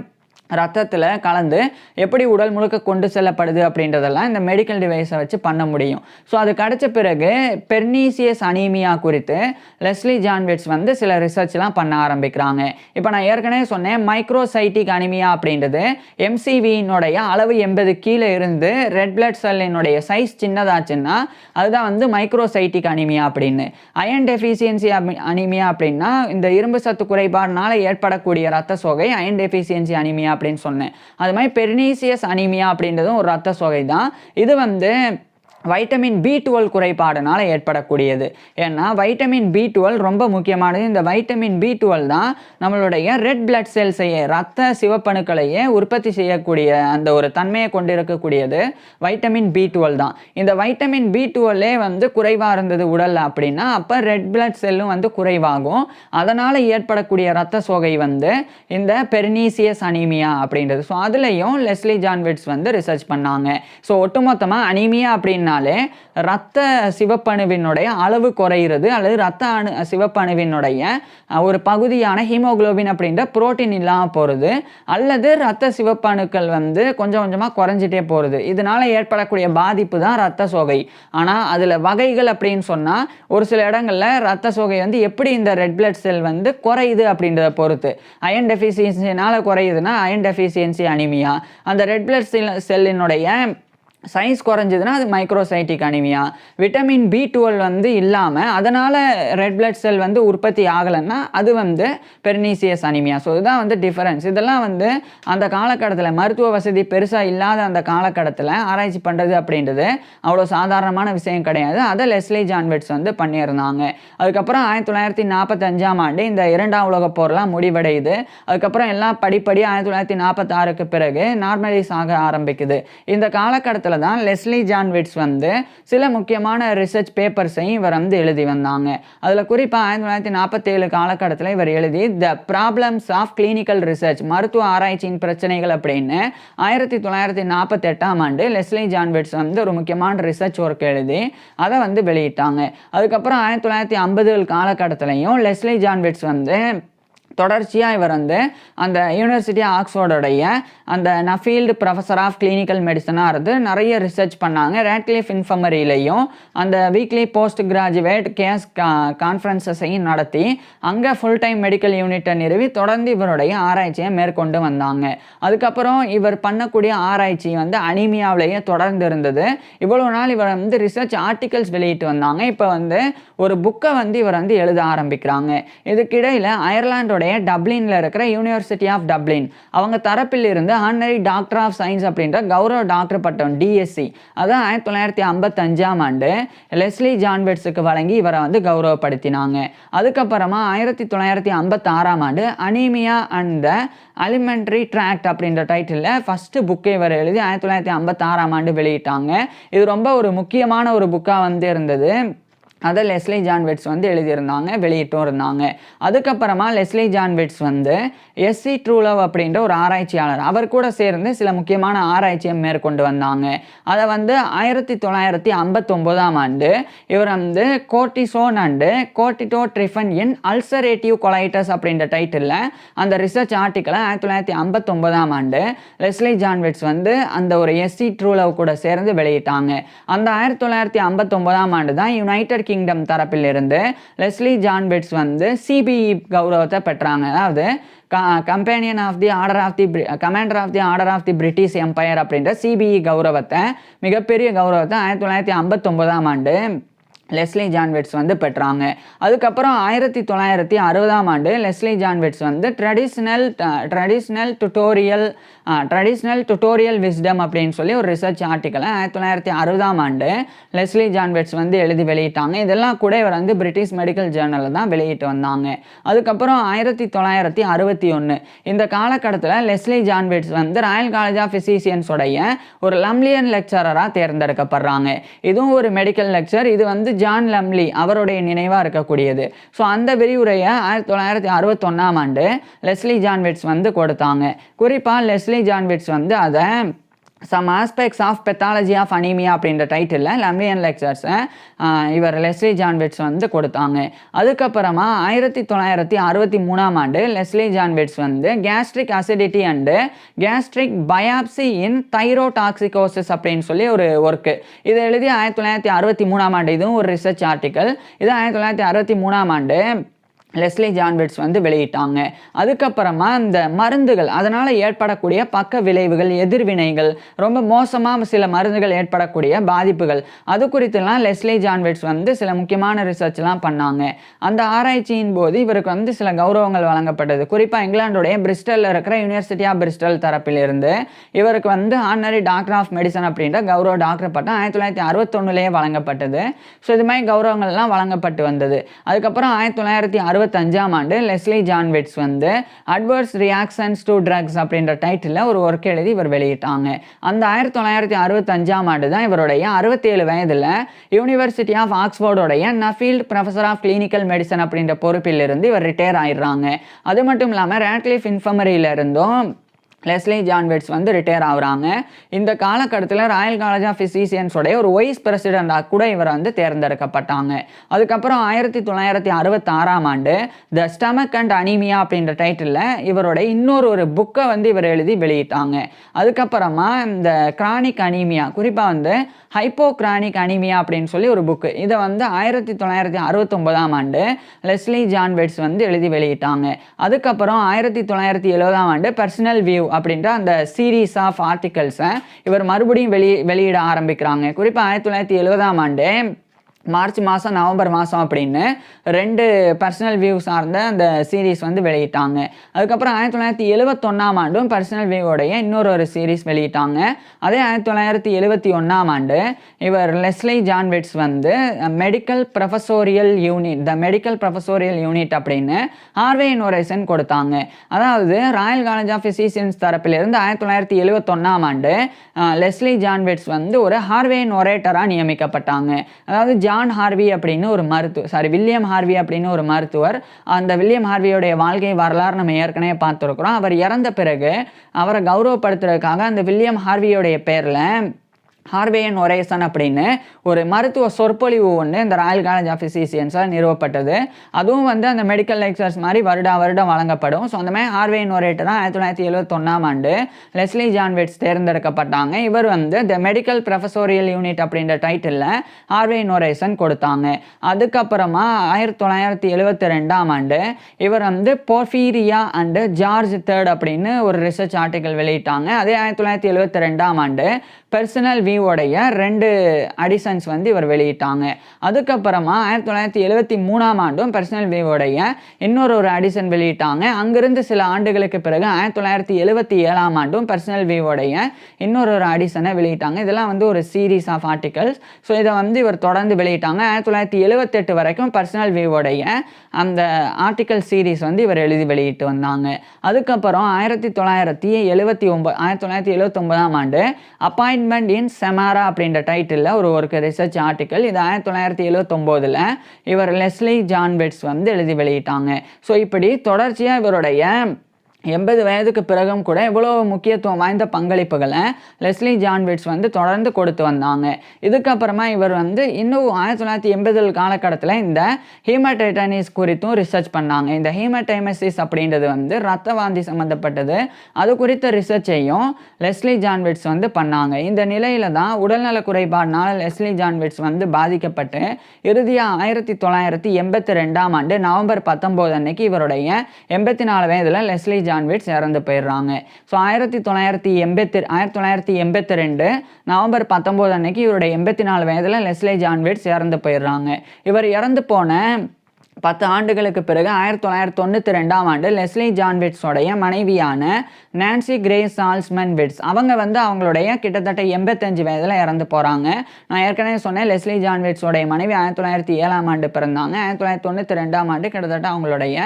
ரத்தத்தில் கலந்து எப்படி உடல் முழுக்க கொண்டு செல்லப்படுது அப்படின்றதெல்லாம் இந்த மெடிக்கல் டிவைஸை வச்சு பண்ண முடியும். ஸோ அது கிடைச்ச பிறகு பெர்னீசியஸ் அனீமியா குறித்து லெஸ்லி ஜான் வெட்ஸ் வந்து சில ரிசர்ச்லாம் பண்ண ஆரம்பிக்கிறாங்க. இப்போ நான் ஏற்கனவே சொன்னேன் மைக்ரோசைட்டிக் அனிமியா அப்படின்றது MCVனுடைய அளவு 80 கீழே இருந்து ரெட் பிளட் செல்லினுடைய சைஸ் சின்னதாச்சுன்னா அதுதான் வந்து மைக்ரோசைட்டிக் அனிமியா அப்படின்னு. அயன் டெஃபிஷியன்சி அனிமியா அப்படின்னா இந்த இரும்பு சத்து குறைபாடுனால ஏற்படக்கூடிய ரத்த சோகை அயன் டெஃபிஷியன்சி அனிமியா அப்படின்னு சொன்னேன். அது மாதிரி பெர்னீசியஸ் அனிமியா அப்படின்றதும் ஒரு ரத்த சோகை தான். இது வந்து வைட்டமின் B12 குறைபாடுனால ஏற்படக்கூடியது. ஏன்னா வைட்டமின் B12 ரொம்ப முக்கியமானது. இந்த வைட்டமின் B12 தான் நம்மளுடைய ரெட் பிளட் செல்ஸையே ரத்த சிவப்பணுக்களையே உற்பத்தி செய்யக்கூடிய அந்த ஒரு தன்மையை கொண்டிருக்கக்கூடியது வைட்டமின் B12 தான். இந்த வைட்டமின் B12 வந்து குறைவாக இருந்தது உடலில் அப்படின்னா அப்போ ரெட் பிளட் செல்லும் வந்து குறைவாகும். அதனால் ஏற்படக்கூடிய ரத்த சோகை வந்து இந்த பெர்னீசியஸ் அனீமியா அப்படின்றது. ஸோ அதுலேயும் லெஸ்லி ஜான் வெட்ஸ் வந்து ரிசர்ச் பண்ணாங்க. ஸோ ஒட்டுமொத்தமாக அனீமியா அப்படின்னா ரத்த சிவப்பணுவினுடைய அளவு குறைகிறது அல்லது ரத்த சிவப்பணுவினுடைய ஒரு பகுதியான ஹீமோகுளோபின் அப்படின்ற புரோட்டீன் இல்லாமல் போகிறது அல்லது ரத்த சிவப்பணுக்கள் வந்து கொஞ்சம் கொஞ்சமாக குறைஞ்சிட்டே போகிறது. இதனால ஏற்படக்கூடிய பாதிப்பு தான் ரத்த சோகை. ஆனால் அதில் வகைகள் அப்படின்னு சொன்னால் ஒரு சில இடங்களில் ரத்த சோகை வந்து எப்படி இந்த ரெட் பிளட் செல் வந்து குறையுது அப்படின்றத பொறுத்து. அயன் டெஃபிஷியன்சினால குறையுதுன்னா அயன் டெஃபிஷியன்சி அனிமியா. அந்த ரெட் பிளட் செல்லினுடைய சைஸ் குறைஞ்சதுன்னா அது மைக்ரோசைட்டிக் அனிமியா. விட்டமின் B12 வந்து இல்லாமல் அதனால் ரெட் பிளட் செல் வந்து உற்பத்தி ஆகலைன்னா அது வந்து பெர்னீசியஸ் அனிமியா. ஸோ இதுதான் வந்து டிஃபரன்ஸ். இதெல்லாம் வந்து அந்த காலகட்டத்தில் மருத்துவ வசதி பெருசாக இல்லாத அந்த காலகட்டத்தில் ஆராய்ச்சி பண்ணுறது அப்படின்றது அவ்வளோ சாதாரணமான விஷயம் கிடையாது. அதை லெஸ்லி ஜான் வெட்ஸ் வந்து பண்ணியிருந்தாங்க. அதுக்கப்புறம் 1945 இந்த இரண்டாம் உலகப் போர்லாம் முடிவடையுது. அதுக்கப்புறம் எல்லாம் படிப்படியாக 1946 பிறகு நார்மலைஸ் ஆக ஆரம்பிக்குது. இந்த காலகட்டத்தில் தான் லெஸ்லி ஜான் வெட்ஸ் வந்து சில முக்கியமான ரிசர்ச் பேப்பர்ஸையும் இவர் வந்து எழுதி வந்தாங்க. அதில் குறிப்பாக 1947 காலகட்டத்தில் இவர் எழுதி the problems of clinical research மருத்துவ ஆராய்ச்சியின் பிரச்சனைகள் அப்படின்னு 1948 லெஸ்லி ஜான் வெட்ஸ் வந்து ஒரு முக்கியமான ரிசர்ச் ஒர்க் எழுதி அதை வந்து வெளியிட்டாங்க. அதுக்கப்புறம் 1950 காலகட்டத்திலையும் லெஸ்லி ஜான் வெட்ஸ் வந்து தொடர்ச்சியாக இவர் வந்து அந்த யூனிவர்சிட்டி ஆக்ஸ்போர்டோடைய அந்த நஃபீல்டு ப்ரொஃபஸர் ஆஃப் கிளினிக்கல் மெடிசனாக இருந்து நிறைய ரிசர்ச் பண்ணாங்க. ராட்க்ளிஃப் இன்ஃபர்மரியிலையும் அந்த வீக்லி போஸ்ட் கிராஜுவேட் கேஸ் கான்ஃபரன்சஸையும் நடத்தி அங்கே ஃபுல் டைம் மெடிக்கல் யூனிட்டை நிறுவி தொடர்ந்து இவருடைய ஆராய்ச்சியை மேற்கொண்டு வந்தாங்க. அதுக்கப்புறம் இவர் பண்ணக்கூடிய ஆராய்ச்சி வந்து அனீமியாவிலேயே தொடர்ந்து இருந்தது. இவ்வளோ நாள் இவர் வந்து ரிசர்ச் ஆர்டிகல்ஸ் வெளியிட்டு வந்தாங்க. இப்போ வந்து ஒரு புக்கை வந்து இவர் வந்து எழுத ஆரம்பிக்கிறாங்க. இதுக்கிடையில் அயர்லாண்டோடைய டப்ளின்ல இருக்கிற யூனிவர்சிட்டி ஆஃப் டப்ளின் அவங்க தரப்பில் இருந்து ஆனரி டாக்டர் ஆஃப் சயின்ஸ் அப்படின்ற கௌரவ டாக்டர் பட்டம் DSc அதான் 1955 லெஸ்லி ஜான் வெட்ஸுக்கு வழங்கி இவரை வந்து கௌரவப்படுத்தினாங்க. அதுக்கப்புறமா 1956 anaemia and the alimentary tract அப்படின்ற டைட்டிலில் ஃபஸ்ட்டு புக்கை இவர் எழுதி 1956 வெளியிட்டாங்க. இது ரொம்ப ஒரு முக்கியமான ஒரு புக்காக வந்து இருந்தது. அதை லெஸ்லி ஜான் வெட்ஸ் வந்து எழுதியிருந்தாங்க, வெளியிட்டும் இருந்தாங்க. அதுக்கப்புறமா லெஸ்லி ஜான் வெட்ஸ் வந்து எஸ்சி ட்ரூலவ் அப்படின்ற ஒரு ஆராய்ச்சியாளர் அவர் கூட சேர்ந்து சில முக்கியமான ஆராய்ச்சியை மேற்கொண்டு வந்தாங்க. அதை வந்து 1959ஆம் ஆண்டு இவர் வந்து கோர்டிசோன் அண்டு கோர்டிடோட்ரிஃபன் இன் அல்சரேட்டிவ் கொலைட்டஸ் அப்படின்ற டைட்டிலில் அந்த ரிசர்ச் ஆர்டிக்கலை 1959ஆம் ஆண்டு லெஸ்லி ஜான்விட்ஸ் வந்து அந்த ஒரு எஸ்சி ட்ரூலவ் கூட சேர்ந்து வெளியிட்டாங்க. அந்த 1959ஆம் ஆண்டு தான் யுனைடெட் கிங்டம் தரப்பிலிருந்து லெஸ்லி ஜான்விட்ஸ் வந்து சிபிஇ கௌரவத்தை பெற்றாங்க. அதாவது companion of the order of the commander of the order of the British Empire அப்படின்ற சிபிஇ கௌரவத்தை, மிகப்பெரிய கௌரவத்தை 1959ஆம் ஆண்டு லெஸ்லி ஜான்விட்ஸ் வந்து பெற்றாங்க. அதுக்கப்புறம் 1960ஆம் ஆண்டு லெஸ்லி ஜான்விட்ஸ் வந்து ட்ரெடிஷ்னல் டுட்டோரியல் விஸ்டம் அப்படின்னு சொல்லி ஒரு ரிசர்ச் ஆர்டிக்கலை 1960ஆம் ஆண்டு லெஸ்லி ஜான்விட்ஸ் வந்து எழுதி வெளியிட்டாங்க. இதெல்லாம் கூட இவர் வந்து பிரிட்டிஷ் மெடிக்கல் ஜேர்னலில் தான் வெளியிட்டு வந்தாங்க. அதுக்கப்புறம் 1961 இந்த காலகட்டத்தில் லெஸ்லி ஜான்விட்ஸ் வந்து ராயல் காலேஜ் ஆஃப் ஃபிசிஷியன்ஸோடைய ஒரு லம்லியன் லெக்சரராக தேர்ந்தெடுக்கப்படுறாங்க. இதுவும் ஒரு மெடிக்கல் லெக்சர். இது வந்து ஜான் லம்லி அவருடைய நினைவாக இருக்கக்கூடியது. ஸோ அந்த விரிவுரையை 1961ஆம் ஆண்டு லெஸ்லி ஜான்விட்ஸ் வந்து கொடுத்தாங்க. குறிப்பாக லெஸ்லி ஜான்விட்ஸ் வந்து அதை some aspects of pathology of anaemia அப்படின்ற டைட்டிலில் லம்லியன் லெக்சர்ஸை இவர் லெஸ்லி ஜான்விட்ஸ் வந்து கொடுத்தாங்க. அதுக்கப்புறமா 1963ஆம் ஆண்டு லெஸ்லி ஜான்விட்ஸ் வந்து gastric acidity and gastric biopsy in thyrotoxicosis அப்படின்னு சொல்லி ஒரு ஒர்க்கு இதை எழுதி 1963ஆம் ஆண்டு, இதுவும் ஒரு ரிசர்ச் ஆர்டிக்கல். இது 1963ஆம் ஆண்டு லெஸ்லி ஜான்விட்ஸ் வந்து வெளியிட்டாங்க. அதுக்கப்புறமா இந்த மருந்துகள் அதனால் ஏற்படக்கூடிய பக்க விளைவுகள், எதிர்வினைகள், ரொம்ப மோசமாக சில மருந்துகள் ஏற்படக்கூடிய பாதிப்புகள், அது குறித்துலாம் லெஸ்லி ஜான்விட்ஸ் வந்து சில முக்கியமான ரிசர்ச்லாம் பண்ணாங்க. அந்த ஆராய்ச்சியின் போது இவருக்கு வந்து சில கௌரவங்கள் வழங்கப்பட்டது. குறிப்பாக இங்கிலாந்துடைய பிரிஸ்டலில் இருக்கிற யூனிவர்சிட்டி ஆஃப் பிரிஸ்டல் தரப்பிலிருந்து இவருக்கு வந்து ஆனரி டாக்டர் ஆஃப் மெடிசன் அப்படின்ற கௌரவ டாக்டர் பட்டம் 1961லேயே வழங்கப்பட்டது. ஸோ இது மாதிரி கௌரவங்கள்லாம் வழங்கப்பட்டு வந்தது. அதுக்கப்புறம் 1965ஆம் ஆண்டு லெஸ்லி ஜான்விட்ஸ் வந்து அட்வர்ஸ் ரியாக்ஷன்ஸ் டு ட்ரக்ஸ் அப்படின்ற டைட்டிலில் ஒரு ஒர்க் எழுதி இவர் வெளியிட்டாங்க. அந்த 1965ஆம் ஆண்டு தான் இவருடைய 67 வயதில் யூனிவர்சிட்டி ஆஃப் ஆக்ஸ்போர்டோடைய Nuffield professor of clinical medicine அப்படின்ற பொறுப்பில் இருந்து இவர் ரிட்டையர் ஆயிடுறாங்க. அது மட்டும் இல்லாமல் ரேட்க்ளிஃப் இன்ஃபர்மரியில இருந்தும் லெஸ்லி ஜான்விட்ஸ் வந்து ரிட்டையர் ஆகுறாங்க. இந்த காலகட்டத்தில் ராயல் காலேஜ் ஆஃப் ஃபிசிஷியன்ஸோடைய ஒரு வைஸ் பிரசிடெண்டாக கூட இவர் வந்து தேர்ந்தெடுக்கப்பட்டாங்க. அதுக்கப்புறம் 1966ஆம் ஆண்டு த ஸ்டமக் அண்ட் அனீமியா அப்படின்ற டைட்டிலில் இவருடைய இன்னொரு புக்கை வந்து இவர் எழுதி வெளியிட்டாங்க. அதுக்கப்புறமா இந்த கிரானிக் அனீமியா, குறிப்பாக வந்து ஹைப்போக்ரானிக் அனீமியா அப்படின்னு சொல்லி ஒரு புக்கு, இதை வந்து 1969ஆம் ஆண்டு லெஸ்லி ஜான்விட்ஸ் வந்து எழுதி வெளியிட்டாங்க. அதுக்கப்புறம் 1970ஆம் ஆண்டு பர்சனல் வியூ அப்படின்ற அந்த சீரீஸ் ஆஃப் ஆர்டிகல்ஸை இவர் மறுபடியும் வெளியிட ஆரம்பிக்கிறாங்க. குறிப்பாக 1970ஆம் ஆண்டு மார்ச் மாதம், நவம்பர் மாதம் அப்படின்னு 2 பர்சனல் வியூ சார்ந்த அந்த சீரீஸ் வந்து வெளியிட்டாங்க. அதுக்கப்புறம் 1971ஆம் ஆண்டும் பர்சனல் வியூவோடைய இன்னொரு சீரீஸ் வெளியிட்டாங்க. அதே 1971ஆம் ஆண்டு இவர் லெஸ்லி ஜான்விட்ஸ் வந்து மெடிக்கல் ப்ரொஃபஸோரியல் யூனிட் அப்படின்னு ஹார்வே இனோவேஷன் கொடுத்தாங்க. அதாவது ராயல் காலேஜ் ஆஃப் ஃபிசிஷியன்ஸ் தரப்பிலிருந்து 1971ஆம் ஆண்டு லெஸ்லி ஜான்விட்ஸ் வந்து ஒரு ஹார்வே நொரேட்டராக நியமிக்கப்பட்டாங்க. அதாவது ஜான் ஹார்வி அப்படின்னு ஒரு வில்லியம் ஹார்வி அப்படின்னு ஒரு மருத்துவர். அந்த வில்லியம் ஹார்வியோடைய வாழ்க்கை வரலாறு நம்ம ஏற்கனவே பார்த்துருக்குறோம். அவர் இறந்த பிறகு அவரை கௌரவப்படுத்துறதுக்காக அந்த வில்லியம் ஹார்வியோடைய பேரில் ஹார்வே நொரேஷன் அப்படின்னு ஒரு மருத்துவ சொற்பொழிவு ஒன்று இந்த ராயல் காலேஜ் ஆஃப் ஃபிசிஷியன்ஸால் நிறுவப்பட்டது. அதுவும் வந்து அந்த மெடிக்கல் லெக்சர்ஸ் மாதிரி வருடம் வழங்கப்படும். ஸோ அந்த மாதிரி ஹார்வே நொரேட்டர் தான் 1971ஆம் ஆண்டு லெஸ்லி ஜான்விட்ஸ் தேர்ந்தெடுக்கப்பட்டாங்க. இவர் வந்து த மெடிக்கல் ப்ரொஃபஸோரியல் யூனிட் அப்படின்ற டைட்டிலில் ஹார்வே நொரேஷன் கொடுத்தாங்க. அதுக்கப்புறமா 1972ஆம் ஆண்டு இவர் வந்து போர்ஃபீரியா அண்டு ஜார்ஜ் III அப்படின்னு ஒரு ரிசர்ச் ஆர்டிக்கல் வெளியிட்டாங்க. அதே 1972ஆம் ஆண்டு பர்சனல் வியூவோடைய 2 அடிஷன்ஸ் வந்து இவர் வெளியிட்டாங்க. அதுக்கப்புறமா 1973ஆம் ஆண்டும் பர்சனல் வியூவோடைய இன்னொரு அடிஷன் வெளியிட்டாங்க. அங்கிருந்து சில ஆண்டுகளுக்கு பிறகு 1977ஆம் ஆண்டும் பர்சனல் வியூவோடைய இன்னொரு அடிஷனை வெளியிட்டாங்க. இதெல்லாம் வந்து ஒரு சீரீஸ் ஆஃப் ஆர்டிகல்ஸ். ஸோ இதை வந்து இவர் தொடர்ந்து வெளியிட்டாங்க. 1978 வரைக்கும் பர்சனல் வியூவோடைய அந்த ஆர்டிக்கல் சீரீஸ் வந்து இவர் எழுதி வெளியிட்டு வந்தாங்க. அதுக்கப்புறம் 1979ஆம் ஆண்டு அப்பாயின்மெண்ட் இன் செமாரா அப்படின்ற டைட்டிலில் ஒரு ரிசர்ச் ஆர்டிக்கல், இது 1979ல் இவர் லெஸ்லி ஜான்விட்ஸ் வந்து எழுதி வெளியிட்டாங்க. ஸோ இப்படி தொடர்ச்சியாக இவருடைய 80 வயதுக்கு பிறகும் கூட இவ்வளோ முக்கியத்துவம் வாய்ந்த பங்களிப்புகளை லெஸ்லி ஜான் விட்ஸ் வந்து தொடர்ந்து கொடுத்து வந்தாங்க. இதுக்கப்புறமா இவர் வந்து இன்னும் 1980 காலகட்டத்தில் இந்த ஹீமடைட்டனிஸ் குறித்தும் ரிசர்ச் பண்ணாங்க. இந்த ஹீமடைமசிஸ் அப்படின்றது வந்து ரத்த வாந்தி சம்மந்தப்பட்டது. அது குறித்த ரிசர்ச்சையும் லெஸ்லி ஜான் விட்ஸ் வந்து பண்ணாங்க. இந்த நிலையில தான் உடல்நல குறைபாடுனால லெஸ்லி ஜான் விட்ஸ் வந்து பாதிக்கப்பட்டு இறுதியாக 1982ஆம் ஆண்டு நவம்பர் 19 அன்னைக்கு இவருடைய 84 வயதில் லெஸ்லி ஜான் விட்ஸ் இறந்து போயிடுறாங்க. ஸோ 1982 நவம்பர் 19 அன்னைக்கு இவருடைய 84 வயதில் லெஸ்லி ஜான் விட்ஸ் இறந்து போயிடுறாங்க. இவர் இறந்து போன 10 ஆண்டுகளுக்கு பிறகு 1992ஆம் ஆண்டு லெஸ்லி ஜான் விட்ஸோடைய மனைவியான நான்சி கிரேஸ் சால்ஸ்மன் விட்ஸ் அவங்க வந்து அவங்களுடைய கிட்டத்தட்ட 85 வயதில் இறந்து போகிறாங்க. நான் ஏற்கனவே சொன்னேன், லெஸ்லி ஜான் விட்ஸோடைய மனைவி 1907ஆம் ஆண்டு பிறந்தாங்க. 1992ஆம் ஆண்டு கிட்டத்தட்ட அவங்களுடைய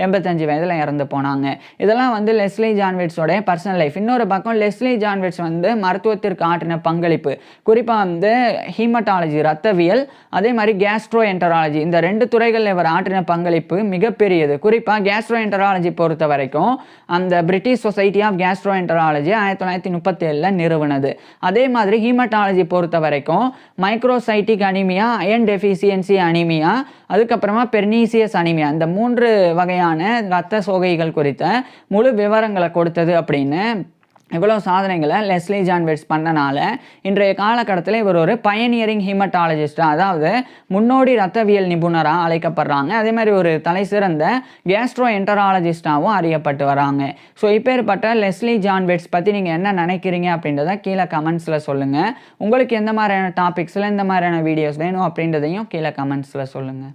85 வயதில் இறந்து போனாங்க. இதெல்லாம் வந்து லெஸ்லி ஜான் விட்ஸோடைய பர்சனல் லைஃப். இன்னொரு பக்கம் லெஸ்லி ஜான் விட்ஸ் வந்து மருத்துவத்திற்கு ஆற்றின பங்களிப்பு, குறிப்பாக வந்து ஹீமட்டாலஜி ரத்தவியல், அதே மாதிரி கேஸ்ட்ரோ என்டராலஜி, இந்த 2 துறைகளில் இவர் ஆற்றின பங்களிப்பு மிகப்பெரியது. குறிப்பாக கேஸ்ட்ரோ என்டராலஜி பொறுத்த வரைக்கும் அந்த பிரிட்டிஷ் சொசைட்டி ஆஃப் கேஸ்ட்ரோ என்டராலஜி 1937 நிறுவனது. அதே மாதிரி ஹீமட்டாலஜி பொறுத்த வரைக்கும் மைக்ரோசைட்டிக் அனிமியா, அயன் டெஃபிசியன்சி அனிமியா, அதுக்கப்புறமா பெர்னீசியஸ் அனிமியா, இந்த 3 வகையான இரத்த சோகைகள் குறித்த முழு விவரங்களை கொடுத்தது அப்படின்னு இவ்வளோ சாதனைகளை லெஸ்லி ஜான் விட்ஸ் பண்ணனால இன்றைய காலகட்டத்தில் இவர் ஒரு பயனியரிங் ஹீமட்டாலஜிஸ்டாக, அதாவது முன்னோடி ரத்தவியல் நிபுணராக அழைக்கப்படுறாங்க. அதே மாதிரி ஒரு தலை சிறந்த கேஸ்ட்ரோ என்டராலஜிஸ்டாகவும் அறியப்பட்டு வராங்க. ஸோ இப்பேற்பட்ட லெஸ்லி ஜான் விட்ஸ் பற்றி நீங்கள் என்ன நினைக்கிறீங்க அப்படின்றத கீழே கமெண்ட்ஸில் சொல்லுங்கள். உங்களுக்கு எந்த மாதிரியான டாபிக்ஸில் இந்த மாதிரியான வீடியோஸ் வேணும் அப்படின்றதையும் கீழே கமெண்ட்ஸில் சொல்லுங்கள்.